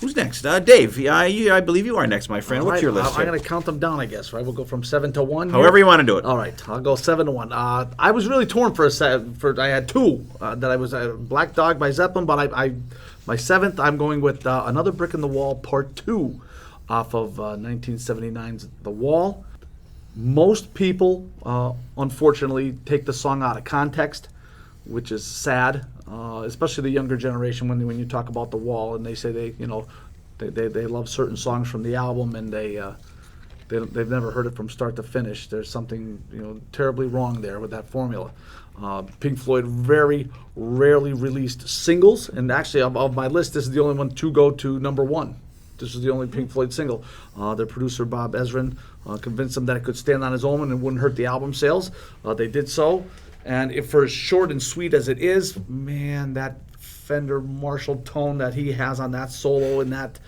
who's next? Dave, I believe you are next, my friend. What's your list? I'm going to count them down, I guess, right? We'll go from 7 to 1. However you want to do it. All right, I'll go 7 to 1. I was really torn for I had two that I was Black Dog by Zeppelin, but my seventh, I'm going with Another Brick in the Wall Part 2 off of 1979's The Wall. Most people, unfortunately, take the song out of context, which is sad, especially the younger generation when you talk about The Wall and they say they love certain songs from the album and they've never heard it from start to finish. There's something terribly wrong there with that formula. Pink Floyd very rarely released singles, and actually of my list, this is the only one to go to number 1. This is the only Pink Floyd single. Their producer, Bob Ezrin, convinced them that it could stand on its own and it wouldn't hurt the album sales. They did so. And if for as short and sweet as it is, man, that Fender Marshall tone that he has on that solo in that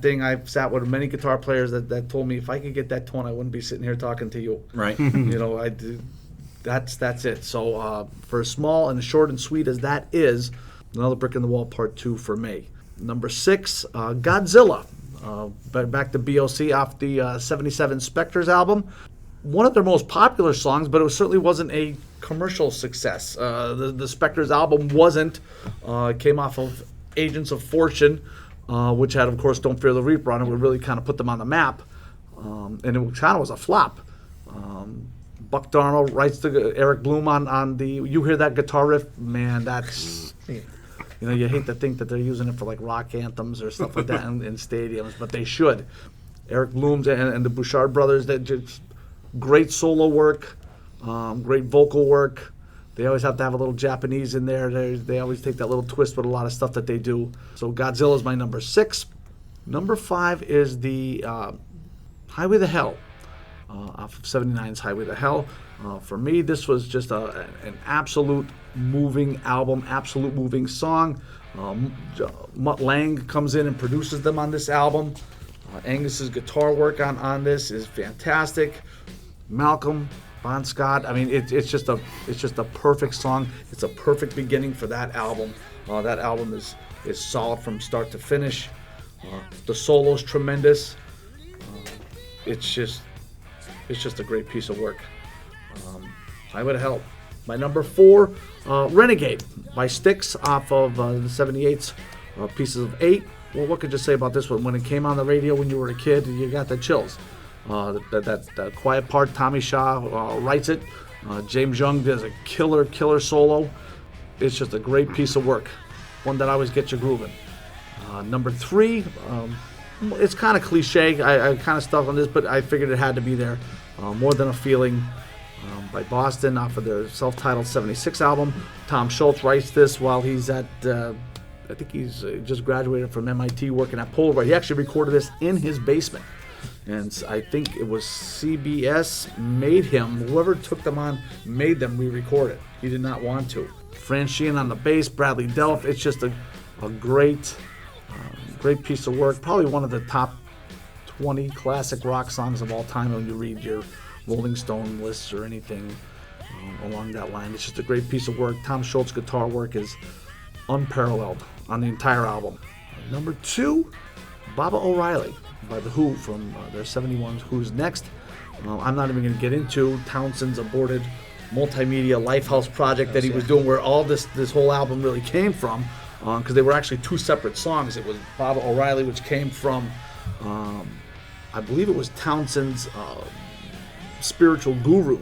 thing, I've sat with many guitar players that told me if I could get that tone, I wouldn't be sitting here talking to you. Right. That's it. So for as small and as short and sweet as that is, Another Brick in the Wall Part 2 for me. Number 6, Godzilla. Back to BOC off the 77 Spectres album. One of their most popular songs, but it certainly wasn't a commercial success. The Spectres album wasn't. It came off of Agents of Fortune, which had, of course, Don't Fear the Reaper on it. It really kind of put them on the map. And it kind of was a flop. Buck Darnell writes to Eric Bloom on the, you hear that guitar riff, man, that's... you hate to think that they're using it for like rock anthems or stuff like that in stadiums, but they should. Eric Bloom and the Bouchard brothers, that just great solo work, great vocal work. They always have to have a little Japanese in there. They always take that little twist with a lot of stuff that they do. So Godzilla is my number 6. Number 5 is the Highway to Hell, off of 79's Highway to Hell. For me, this was just an absolute moving album, absolute moving song. Mutt Lange comes in and produces them on this album. Angus's guitar work on this is fantastic. Malcolm, Bon Scott, I mean, it's just a perfect song. It's a perfect beginning for that album. That album is solid from start to finish. The solo's tremendous. It's just a great piece of work. Highway to Hell. My number 4, Renegade by Styx off of the 78's Pieces of 8. Well, what could you say about this one? When it came on the radio when you were a kid, you got the chills. That quiet part, Tommy Shaw writes it. James Young does a killer solo. It's just a great piece of work. One that always gets you grooving. Number 3, it's kind of cliche. I kind of stuck on this, but I figured it had to be there. More Than a Feeling by Boston off of their self-titled 76 album. Tom Schultz writes this while he's at, I think he's just graduated from MIT working at Polaroid. He actually recorded this in his basement. And I think it was CBS made him, whoever took them on, made them re-record it. He did not want to. Fran Sheehan on the bass, Bradley Delf. It's just a great piece of work. Probably one of the top 20 classic rock songs of all time when you read your Rolling Stone lists or anything along that line. It's just a great piece of work. Tom Schultz's guitar work is unparalleled on the entire album. Number 2, Baba O'Reilly by The Who from their 71's Who's Next. I'm not even going to get into Townsend's aborted multimedia Lifehouse project that he was doing, where all this whole album really came from, because they were actually 2 separate songs. It was Baba O'Reilly, which came from, I believe it was Townsend's spiritual guru,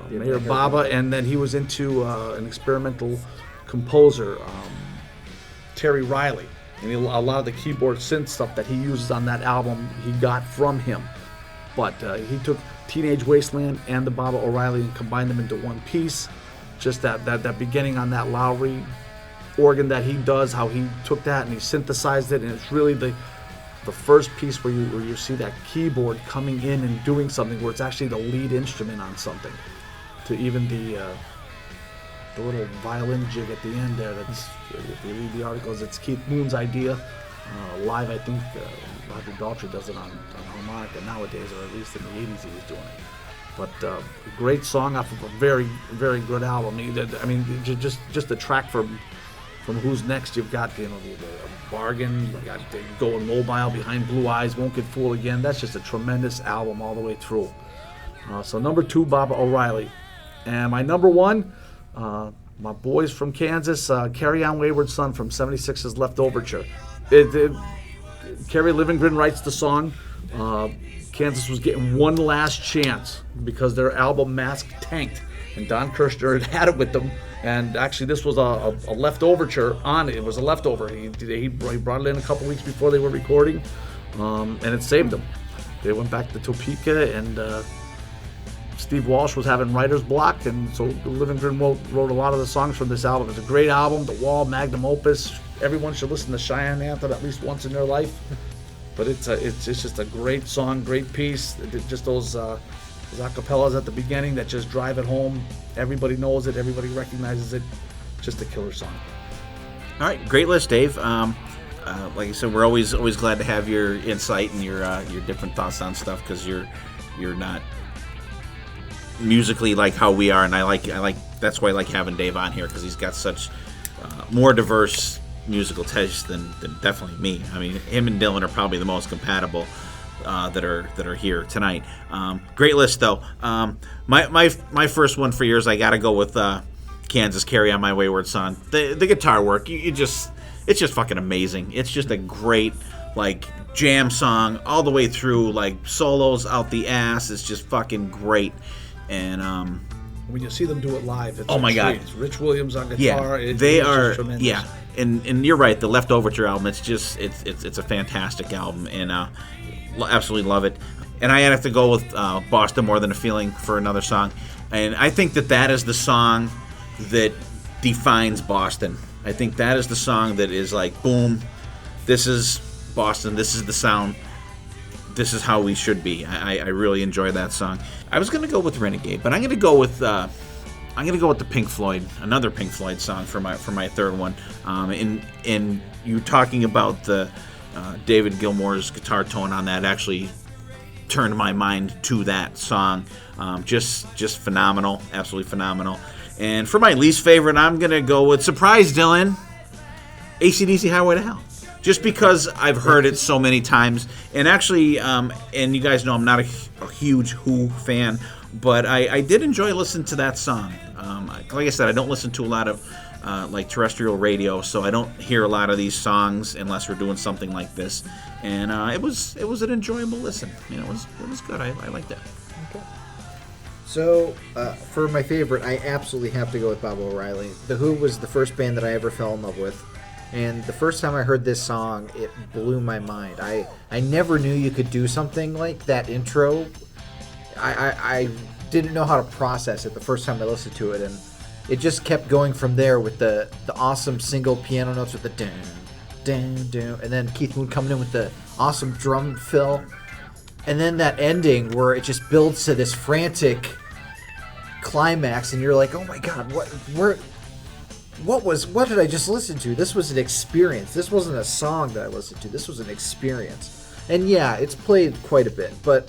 Mayor Baba, and then he was into an experimental composer, Terry Riley. And a lot of the keyboard synth stuff that he uses on that album, he got from him. But he took Teenage Wasteland and the Baba O'Reilly and combined them into one piece. Just that beginning on that Lowry organ that he does, how he took that and he synthesized it, and it's really the first piece where you see that keyboard coming in and doing something, where it's actually the lead instrument on something. To even the little violin jig at the end there, that's, if you read the articles, it's Keith Moon's idea. Live, I think Roger Daltrey does it on harmonica nowadays, or at least in the 80s he was doing it. But great song off of a very, very good album. I mean, just the track from Who's Next, you've got the Bargain, you got the Going Mobile, Behind Blue Eyes, Won't Get Fooled Again. That's just a tremendous album all the way through. So number 2, Baba O'Reilly. And my number 1, my boys from Kansas, Carry On Wayward Son from 76's Leftoverture. Kerry Livingren writes the song. Kansas was getting one last chance because their album Mask tanked, and Don Kirshner had it with them. And actually, this was a leftoverture on it. It was a leftover. He brought it in a couple weeks before they were recording, and it saved them. They went back to Topeka, and Steve Walsh was having writer's block, and so Livingren wrote a lot of the songs from this album. It's a great album, The Wall, magnum opus. Everyone should listen to Cheyenne Anthem at least once in their life. But it's just a great song, great piece. Just those acapellas at the beginning that just drive it home. Everybody knows it. Everybody recognizes it. Just a killer song. All right, great list, Dave. Like I said, we're always glad to have your insight and your different thoughts on stuff, because you're not musically like how we are, and I like that's why I like having Dave on here, because he's got such more diverse musical taste than definitely me. I mean, him and Dylan are probably the most compatible that are here tonight. Great list though. My first one for yours, I gotta go with Kansas, Carry On My Wayward Son. The guitar work, it's just fucking amazing. It's just a great jam song all the way through, solos out the ass. It's just fucking great. And when you see them do it live, it's God, it's Rich Williams on guitar. Yeah, they are tremendous. Yeah, and you're right. The Leftoverture album, it's a fantastic album, and absolutely love it. And I have to go with Boston More Than a Feeling for another song, and I think that is the song that defines Boston. I think that is the song that is boom, this is Boston. This is the sound. This is how we should be. I really enjoy that song. I was gonna go with Renegade, but I'm gonna go with the Pink Floyd, another Pink Floyd song for my third one. And you talking about the David Gilmour's guitar tone on that actually turned my mind to that song. Just phenomenal, absolutely phenomenal. And for my least favorite, I'm gonna go with, surprise Dylan, AC/DC Highway to Hell. Just because I've heard it so many times, and actually, and you guys know I'm not a huge Who fan, but I did enjoy listening to that song. Like I said, I don't listen to a lot of terrestrial radio, so I don't hear a lot of these songs unless we're doing something like this. And it was an enjoyable listen. It was good. I liked that. Okay. So for my favorite, I absolutely have to go with Baba O'Reilly. The Who was the first band that I ever fell in love with. And the first time I heard this song, it blew my mind. I never knew you could do something like that intro. I didn't know how to process it the first time I listened to it, and it just kept going from there with the awesome single piano notes with the dun, dun, dun, and then Keith Moon coming in with the awesome drum fill. And then that ending where it just builds to this frantic climax, and you're like, oh my god, what did I just listen to? This was an experience. This wasn't a song that I listened to. This was an experience. And yeah, it's played quite a bit, but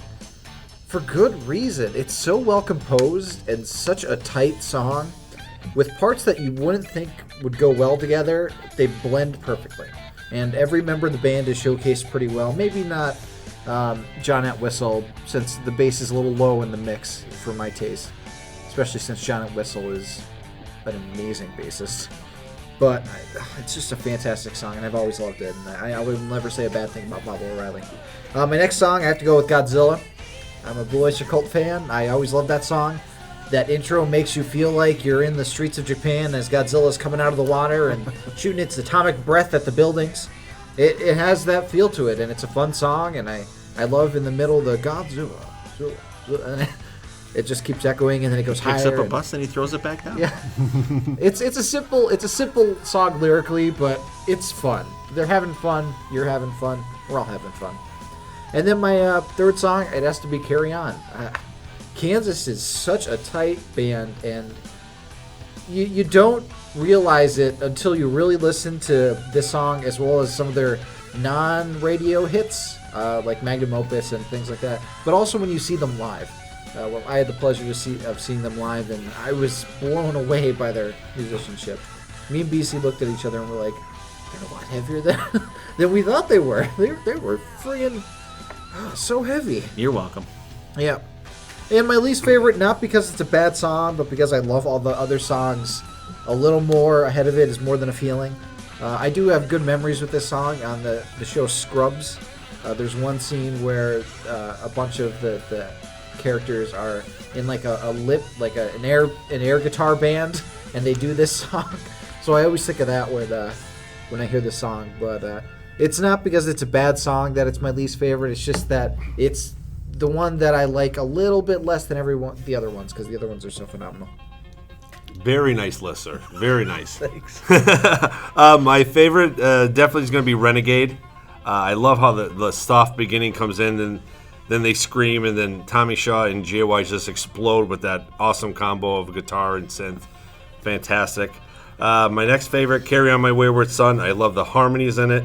for good reason. It's so well composed and such a tight song. with parts that you wouldn't think would go well together, they blend perfectly. And every member of the band is showcased pretty well. Maybe not John Entwistle, since the bass is a little low in the mix for my taste. Especially since John Entwistle is an amazing bassist. But it's just a fantastic song, and I've always loved it. And I would never say a bad thing about Bob O'Reilly. My next song, I have to go with Godzilla. I'm a Blue Oyster Cult fan. I always loved that song. That intro makes you feel like you're in the streets of Japan as Godzilla's coming out of the water and shooting its atomic breath at the buildings. It has that feel to it, and it's a fun song, and I love in the middle the Godzilla. And it just keeps echoing, and then it goes higher. Picks up a bus and he throws it back down. Yeah, it's a simple song lyrically, but it's fun. They're having fun. You're having fun. We're all having fun. And then my third song, it has to be "Carry On." Kansas is such a tight band, and you don't realize it until you really listen to this song as well as some of their non-radio hits, like Magnum Opus and things like that. But also when you see them live. Well, I had the pleasure of seeing them live, and I was blown away by their musicianship. Me and BC looked at each other and were like, they're a lot heavier than we thought they were. They were friggin' so heavy. You're welcome. Yeah. And my least favorite, not because it's a bad song, but because I love all the other songs a little more ahead of it, is More Than a Feeling. I do have good memories with this song on the show Scrubs. There's one scene where a bunch of the characters are in like an air guitar band, and they do this song. So I always think of that when I hear this song. But it's not because it's a bad song that it's my least favorite. It's just that it's the one that I like a little bit less than the other ones, because the other ones are so phenomenal. Very nice list, sir. Very nice. Thanks. My favorite definitely is going to be Renegade. I love how the soft beginning comes in, and then they scream, and then Tommy Shaw and JY just explode with that awesome combo of guitar and synth. Fantastic. My next favorite, Carry On My Wayward Son. I love the harmonies in it.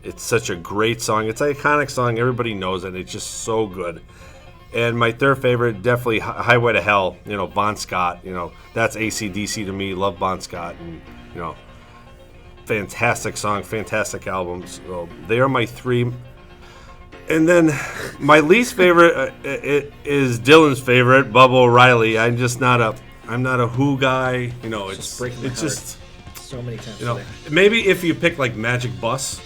It's such a great song. It's an iconic song. Everybody knows it. It's just so good. And my third favorite, definitely Highway to Hell. Bon Scott. That's AC/DC to me. Love Bon Scott. And, fantastic song, fantastic albums. So they are my three. And then my least favorite is Dylan's favorite, Bubba O'Reilly. I'm not a Who guy. It's breaking my heart. just So many times today. maybe if you pick like Magic Bus,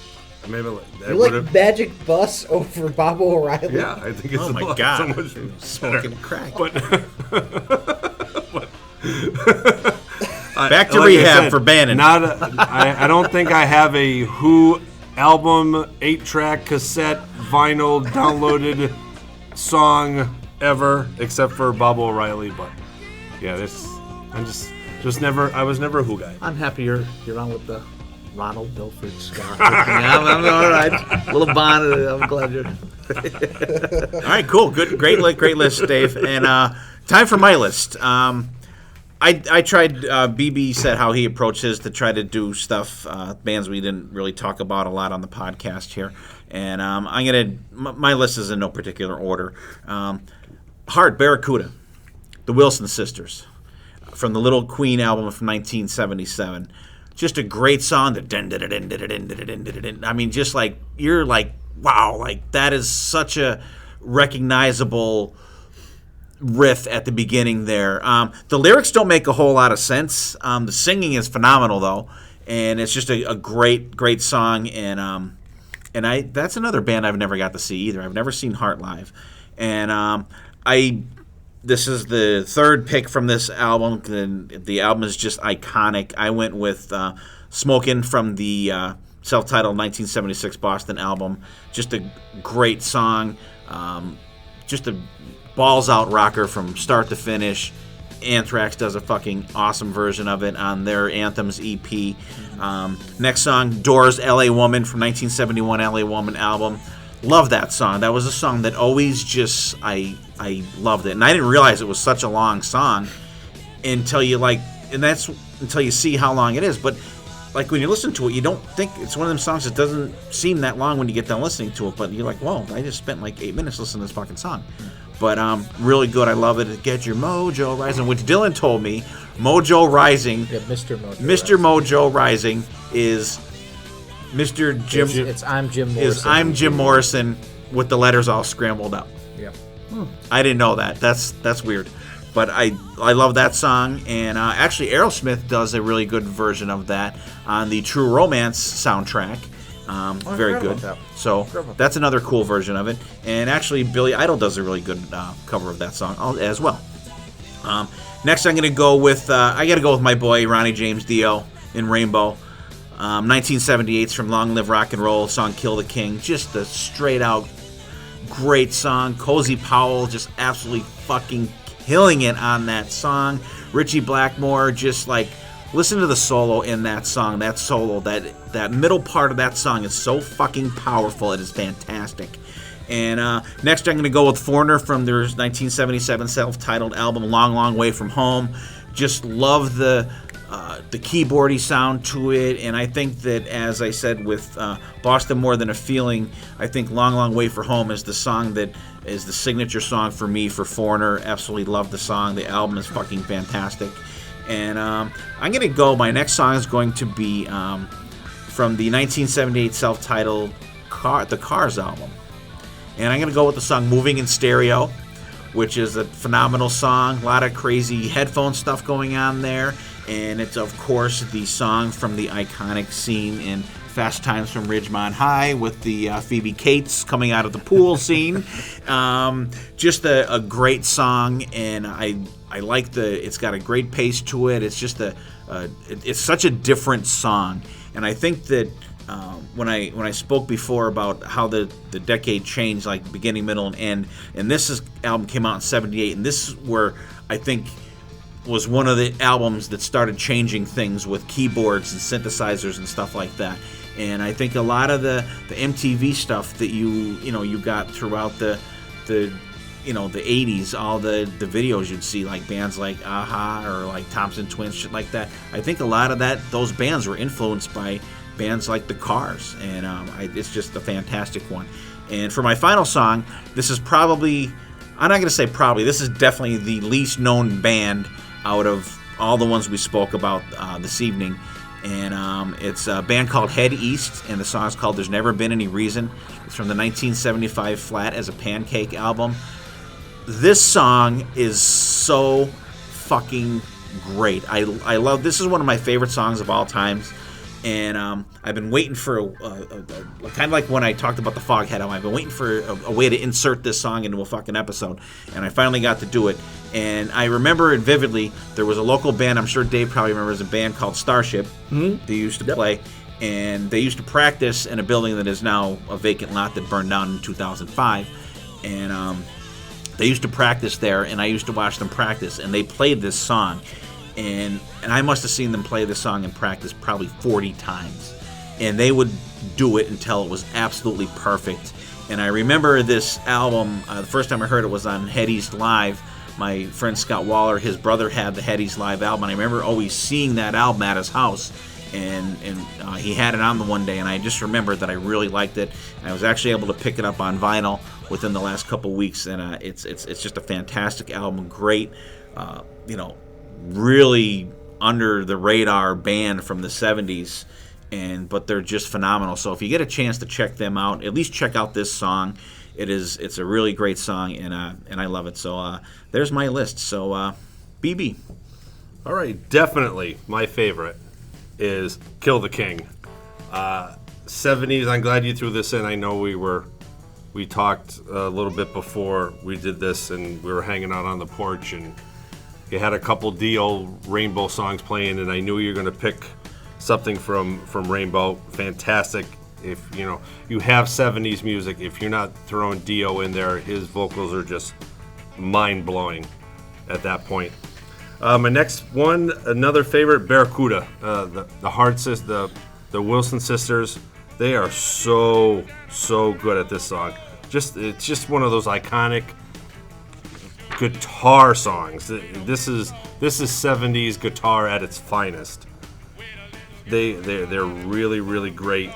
maybe that You would like have. Magic Bus over Bob O'Reilly? Yeah, I think it's Oh my so God. much better. Smoking crack. But Back to like I rehab said, for Bannon. I don't think I have a Who album, 8-track, cassette, vinyl, downloaded song ever, except for Bob O'Reilly. But yeah, I was never a Who guy. I'm happy you're on with the Ronald Belford Scott. I'm all right. Little Bon. I'm glad you're. All right, cool. Good, great list, Dave. And time for my list. I tried. BB said how he approached his to try to do stuff, bands we didn't really talk about a lot on the podcast here. And my list is in no particular order. Heart, Barracuda, the Wilson Sisters, from the Little Queen album from 1977. Just a great song. I mean, just like, you're like, wow, like that is such a recognizable riff at the beginning there. The lyrics don't make a whole lot of sense. The singing is phenomenal though, and it's just a great song. And that's another band I've never got to see either. I've never seen Heart live, and this is the third pick from this album. The album is just iconic. I went with Smokin' from the self-titled 1976 Boston album. Just a great song. Just a balls-out rocker from start to finish. Anthrax does a fucking awesome version of it on their Anthems EP. Next song, Doors' L.A. Woman from 1971 L.A. Woman album. Love that song. That was a song that always just, I loved it. And I didn't realize it was such a long song until until you see how long it is. But like when you listen to it, you don't think it's one of them songs that doesn't seem that long when you get done listening to it. But you're like, whoa, I just spent like 8 minutes listening to this fucking song. But really good. I love it. Get your mojo rising, which Dylan told me. Mojo Rising. Yeah, Mr. Mojo. Mr. Mojo Rising is Mr. Jim. It's I'm Jim Morrison. Is I'm Jim Morrison with the letters all scrambled up. Yeah. I didn't know that. That's weird. But I love that song, and actually Aerosmith does a really good version of that on the True Romance soundtrack. Very good. So that's another cool version of it. And actually Billy Idol does a really good cover of that song as well. Next I'm going to go with my boy Ronnie James Dio in Rainbow. 1978's from Long Live Rock and Roll, song Kill the King. Just a straight out great song. Cozy Powell just absolutely fucking killing it on that song. Richie Blackmore, just like, listen to the solo in that song. That solo, that middle part of that song is so fucking powerful. It is fantastic. And next I'm going to go with Foreigner from their 1977 self-titled album Long Long Way From Home. Just love the keyboardy sound to it, and I think that, as I said with Boston More Than a Feeling, I think Long Long Way From Home is the song that is the signature song for me for Foreigner. Absolutely love the song. The album is fucking fantastic. And I'm going to go, my next song is going to be from the 1978 self-titled The Cars album. And I'm going to go with the song Moving in Stereo, which is a phenomenal song. A lot of crazy headphone stuff going on there. And it's, of course, the song from the iconic scene in Fast Times from Ridgemont High with the Phoebe Cates coming out of the pool scene. Just a great song, and I like it's got a great pace to it. It's just it's such a different song. And I think that when I spoke before about how the decade changed, like beginning, middle, and end, and album came out in 78, and this is where I think was one of the albums that started changing things with keyboards and synthesizers and stuff like that. And I think a lot of the MTV stuff that you got throughout the 80s, all the videos you'd see, like bands like Aha or like Thompson Twins, shit like that. I think a lot of those bands were influenced by bands like The Cars, and it's just a fantastic one. And for my final song, this is probably, I'm not going to say probably, this is definitely the least known band out of all the ones we spoke about this evening. And it's a band called Head East, and the song is called There's Never Been Any Reason. It's from the 1975 Flat as a Pancake album. This song is so fucking great. I love, this is one of my favorite songs of all times. And I've been waiting for kind of like when I talked about the Foghat album, I've been waiting for a way to insert this song into a fucking episode, and I finally got to do it. And I remember it vividly. There was a local band, I'm sure Dave probably remembers, a band called Starship. Mm-hmm. They used to play, and they used to practice in a building that is now a vacant lot that burned down in 2005. And they used to practice there, and I used to watch them practice, and they played this song. And I must have seen them play this song in practice probably 40 times. And they would do it until it was absolutely perfect. And I remember this album, the first time I heard it was on Head East Live. My friend Scott Waller, his brother had the Head East Live album. And I remember always seeing that album at his house. And he had it on the one day. And I just remembered that I really liked it. And I was actually able to pick it up on vinyl within the last couple weeks. And it's just a fantastic album. Great, really under the radar band from the 70s, but they're just phenomenal. So if you get a chance to check them out, at least check out this song. It's a really great song, and I love it. So there's my list. So BB. All right, definitely my favorite is Kill the King. 70s, I'm glad you threw this in. I know we talked a little bit before we did this, and we were hanging out on the porch, and you had a couple Dio Rainbow songs playing, and I knew you were going to pick something from Rainbow. Fantastic. If you have 70s music, if you're not throwing Dio in there, his vocals are just mind-blowing at that point. My next one, another favorite, Barracuda. The Hard Sisters, the Wilson sisters, they are so good at this song. It's just one of those iconic guitar songs. This is 70s guitar at its finest. They're really, really great.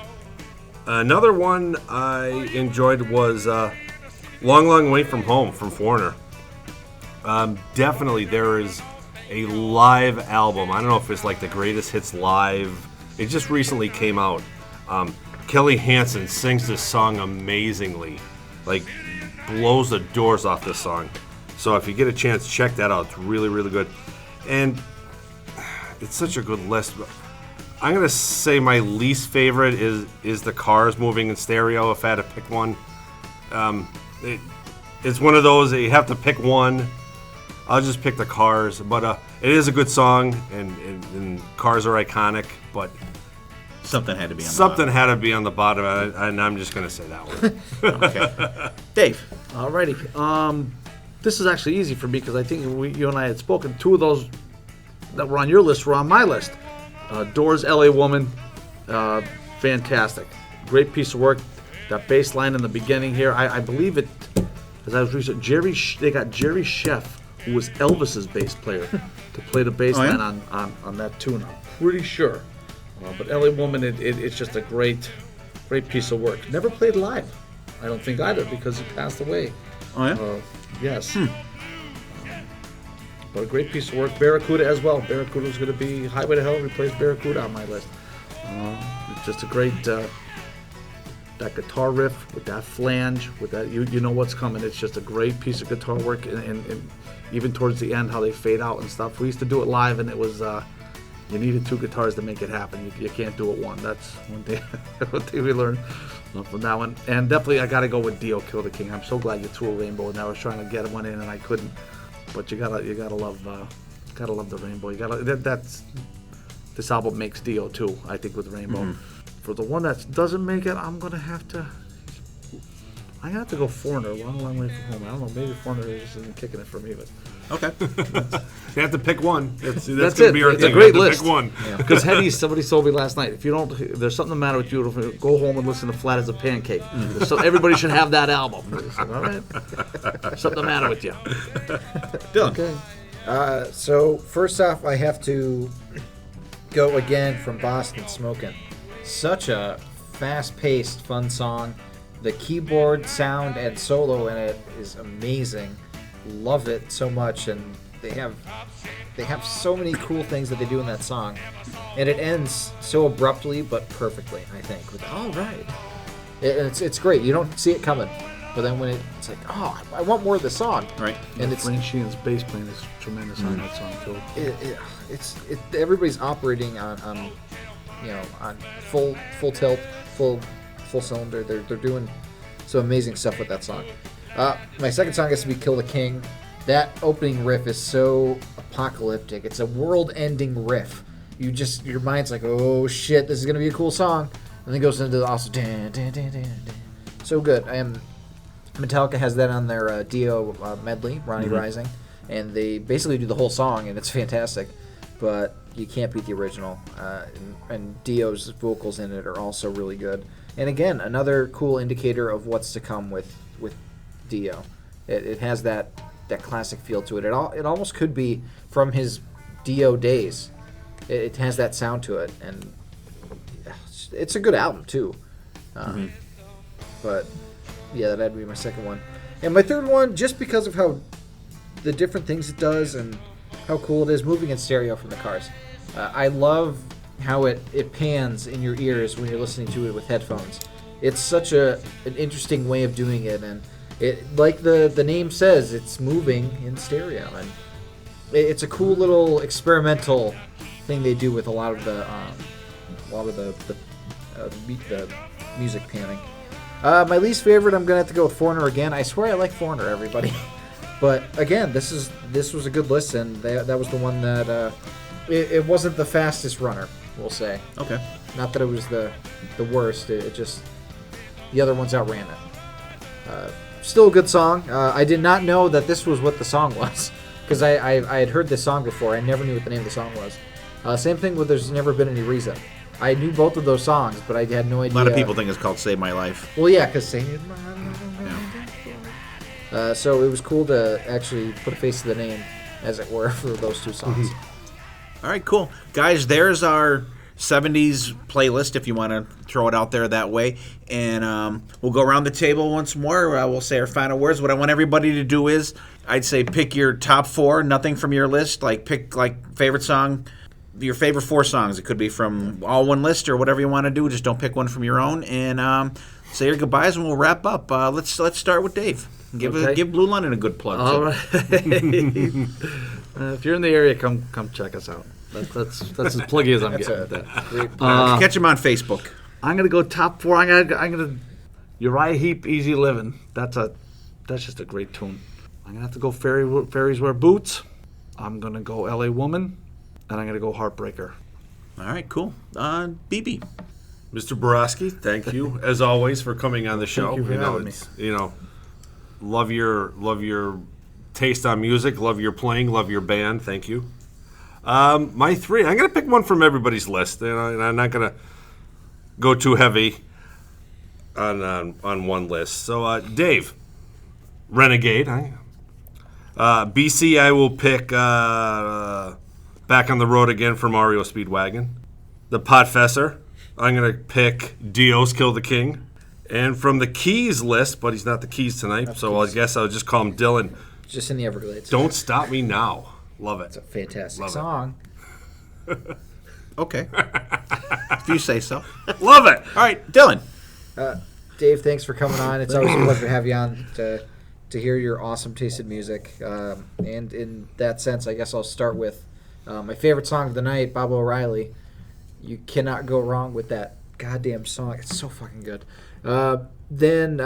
Another one I enjoyed was Long, Long Way from Home from Foreigner. Definitely there is a live album. I don't know if it's like the Greatest Hits Live. It just recently came out. Kelly Hansen sings this song amazingly. Like, blows the doors off this song. So if you get a chance, check that out. It's really, really good. And it's such a good list. I'm going to say my least favorite is the Cars moving in stereo, if I had to pick one. It's one of those that you have to pick one. I'll just pick the Cars. But it is a good song, and Cars are iconic, but Something had to be on something had to be on the bottom, and I'm just going to say that one. Okay. Dave. Alrighty. This is actually easy for me because I think you and I had spoken. Two of those that were on your list were on my list. Doors, L.A. Woman, fantastic. Great piece of work. That bass line in the beginning here, I believe it, as I was researching, they got Jerry Sheff, who was Elvis's bass player, to play the bass line on that tune. I'm pretty sure. But L.A. Woman, it's just a great piece of work. Never played live, I don't think either, because he passed away. Oh, yeah? Yes. But a great piece of work. Barracuda as well. Barracuda was going to be Highway to Hell. Replaced Barracuda on my list. It's just a great that guitar riff with that flange, with that you know what's coming. It's just a great piece of guitar work, and even towards the end how they fade out and stuff. We used to do it live, and it was you needed two guitars to make it happen. You can't do it one. That's one thing we learned from that one. And definitely I got to go with Dio, Kill the King. I'm so glad you threw a rainbow, and I was trying to get one in and I couldn't. But you gotta love the rainbow. This album makes Dio too. I think with Rainbow. Mm-hmm. For the one that doesn't make it, I'm gonna have to go Foreigner. Long Way from Home. I don't know. Maybe Foreigner isn't kicking it for me, but Okay. You have to pick one. That's it. gonna be our It's thing. a great You have to list. Pick one. Because somebody told me last night, if you don't, there's something the matter with you. Go home and listen to Flat as a Pancake. So everybody should have that album. I said, all right. Something the matter with you. Dylan. Okay. So first off, I have to go again from Boston Smokin'. Such a fast-paced, fun song. The keyboard sound and solo in it is amazing. Love it so much, and they have so many cool things that they do in that song, and it ends so abruptly but perfectly. I think with all right, it's great. You don't see it coming, but then when it's like, oh, I want more of the song, Right. And Frank Sheehan's bass playing is tremendous on that song too. It's everybody's operating on full tilt, full cylinder. They're doing some amazing stuff with that song. My second song has to be Kill the King. That opening riff is so apocalyptic. It's a world-ending riff. Your mind's like, oh shit, this is gonna be a cool song, and then it goes into the also dan, dan, dan, dan, dan. So good. Metallica has that on their Dio medley, Ronnie Rising, and they basically do the whole song, and it's fantastic. But you can't beat the original, and Dio's vocals in it are also really good. And again, another cool indicator of what's to come with Dio. It has that classic feel to it. It almost could be from his Dio days. It has that sound to it, and it's a good album too. But yeah, that'd be my second one. And my third one, just because of how the different things it does and how cool it is, moving in stereo from the Cars. I love how it pans in your ears when you're listening to it with headphones. It's such an interesting way of doing it, and it, like the name says, it's moving in stereo, and it's a cool little experimental thing they do with a lot of the music panning. My least favorite, I'm gonna have to go with Foreigner again. I swear I like Foreigner, everybody. But again, this was a good list, and that was the one that it wasn't the fastest runner, we'll say. Okay. Not that it was the worst. It just the other ones outran it. Still a good song. I did not know that this was what the song was, because I had heard this song before. I never knew what the name of the song was. Same thing with There's Never Been Any Reason. I knew both of those songs, but I had no idea. A lot of people think it's called Save My Life. Well, yeah, because Save My Life. So it was cool to actually put a face to the name, as it were, for those two songs. All right, cool. Guys, there's our 70s playlist if you want to throw it out there that way. And we'll go around the table once more. We'll say our final words. What I want everybody to do is, I'd say pick your top 4, nothing from your list. Like pick favorite song, your favorite 4 songs. It could be from all one list or whatever you want to do. Just don't pick one from your own. And say your goodbyes and we'll wrap up. Let's start with Dave. Give Blue London a good plug. All right. If you're in the area, come check us out. That's as pluggy as I'm getting with that. Catch him on Facebook. I'm gonna go top 4. I'm gonna Uriah Heep, Easy Living. That's just a great tune. I'm gonna have to go Fairies Wear Boots. I'm gonna go L.A. Woman, and I'm gonna go Heartbreaker. All right, cool. BB. Mr. Borosky, thank you as always for coming on the show. you for having me. Love your taste on music, love your playing, love your band. Thank you. My 3, I'm gonna pick one from everybody's list, and I'm not gonna go too heavy on one list. So, Dave, Renegade. BC, I will pick Back on the Road Again from REO Speedwagon. The Podfessor, I'm going to pick Dios Kill the King. And from the Keys list, but he's not the Keys tonight, so I guess I'll just call him Dylan. Just in the Everglades. Don't Stop Me Now. Love it. It's a fantastic Love song. Okay. If you say so. Love it. All right, Dylan. Dave, thanks for coming on. It's always a pleasure to have you on to hear your awesome taste in music. And in that sense, I guess I'll start with my favorite song of the night, Bob O'Reilly. You cannot go wrong with that goddamn song. It's so fucking good. Then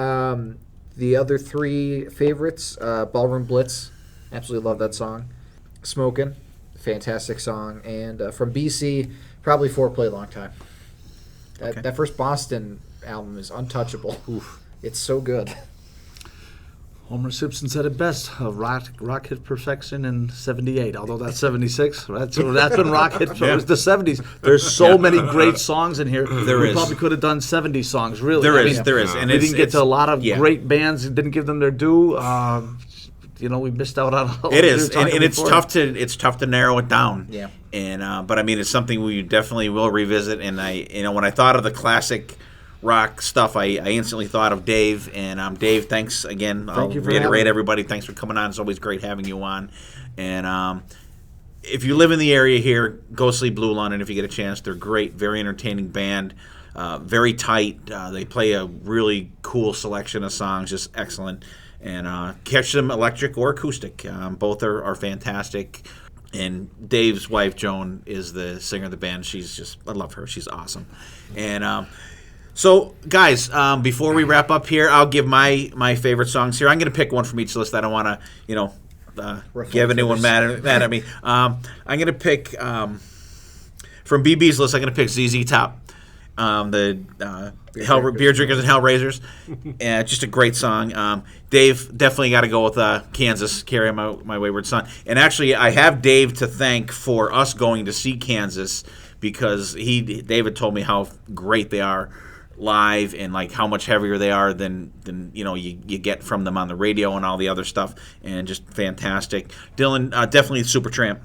the other 3 favorites, Ballroom Blitz. Absolutely love that song. Smokin', fantastic song. And from BC, probably Foreplay Long Time. That first Boston album is untouchable. Oof. It's so good. Homer Simpson said it best: rock hit perfection in '78. Although that's '76. That's been rock hit. So it's the '70s. There's so many great songs in here. There is. Probably could have done '70s songs. Really, There is, and they didn't get to a lot of yeah. great bands. Didn't give them their due. We missed out on. It is, and it's tough to narrow it down. Yeah. And but I mean, it's something we definitely will revisit. And when I thought of the classic rock stuff, I instantly thought of Dave. And Dave, thanks again. I'll reiterate, everybody, thanks for coming on. It's always great having you on. And if you live in the area here, go see Blue London if you get a chance. They're great, very entertaining band, very tight. They play a really cool selection of songs, just excellent. And catch them electric or acoustic. Both are fantastic. And Dave's wife, Joan, is the singer of the band. I love her. She's awesome. And so, guys, before we wrap up here, I'll give my favorite songs here. I'm going to pick one from each list. I don't want to, give anyone mad at me. I'm going to pick, from BB's list, I'm going to pick ZZ Top. The Beer Drinkers and Hellraisers. Just a great song. Dave, definitely got to go with Kansas, Carry On My Wayward Son. And actually, I have Dave to thank for us going to see Kansas, because David told me how great they are live and like how much heavier they are than you get from them on the radio and all the other stuff, and just fantastic. Dylan, definitely Supertramp.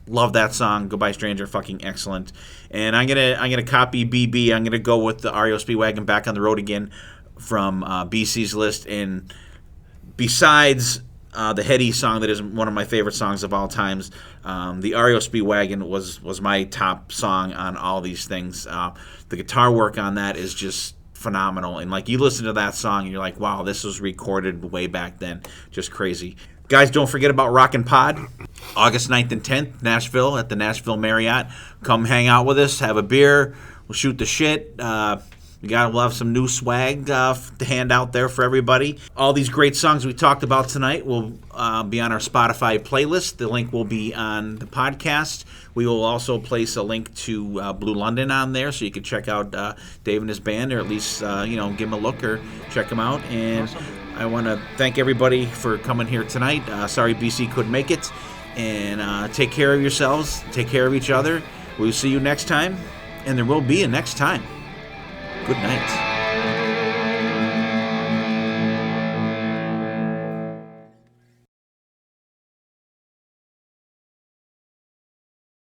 Love that song. Goodbye Stranger, fucking excellent. And I'm gonna copy BB. I'm gonna go with the REO Speedwagon, Back on the Road Again from BC's list. And besides the Heady song that is one of my favorite songs of all times, the REO Speedwagon was my top song on all these things. The guitar work on that is just phenomenal. And like, you listen to that song and you're like, wow, this was recorded way back then. Just crazy. Guys, don't forget about Rockin' Pod. August 9th and 10th, Nashville, at the Nashville Marriott. Come hang out with us, have a beer, we'll shoot the shit. We'll have some new swag to hand out there for everybody. All these great songs we talked about tonight will be on our Spotify playlist. The link will be on the podcast. We will also place a link to Blue London on there, so you can check out Dave and his band, or at least give them a look or check them out. And I want to thank everybody for coming here tonight. Sorry BC couldn't make it. And take care of yourselves. Take care of each other. We'll see you next time. And there will be a next time. Good night.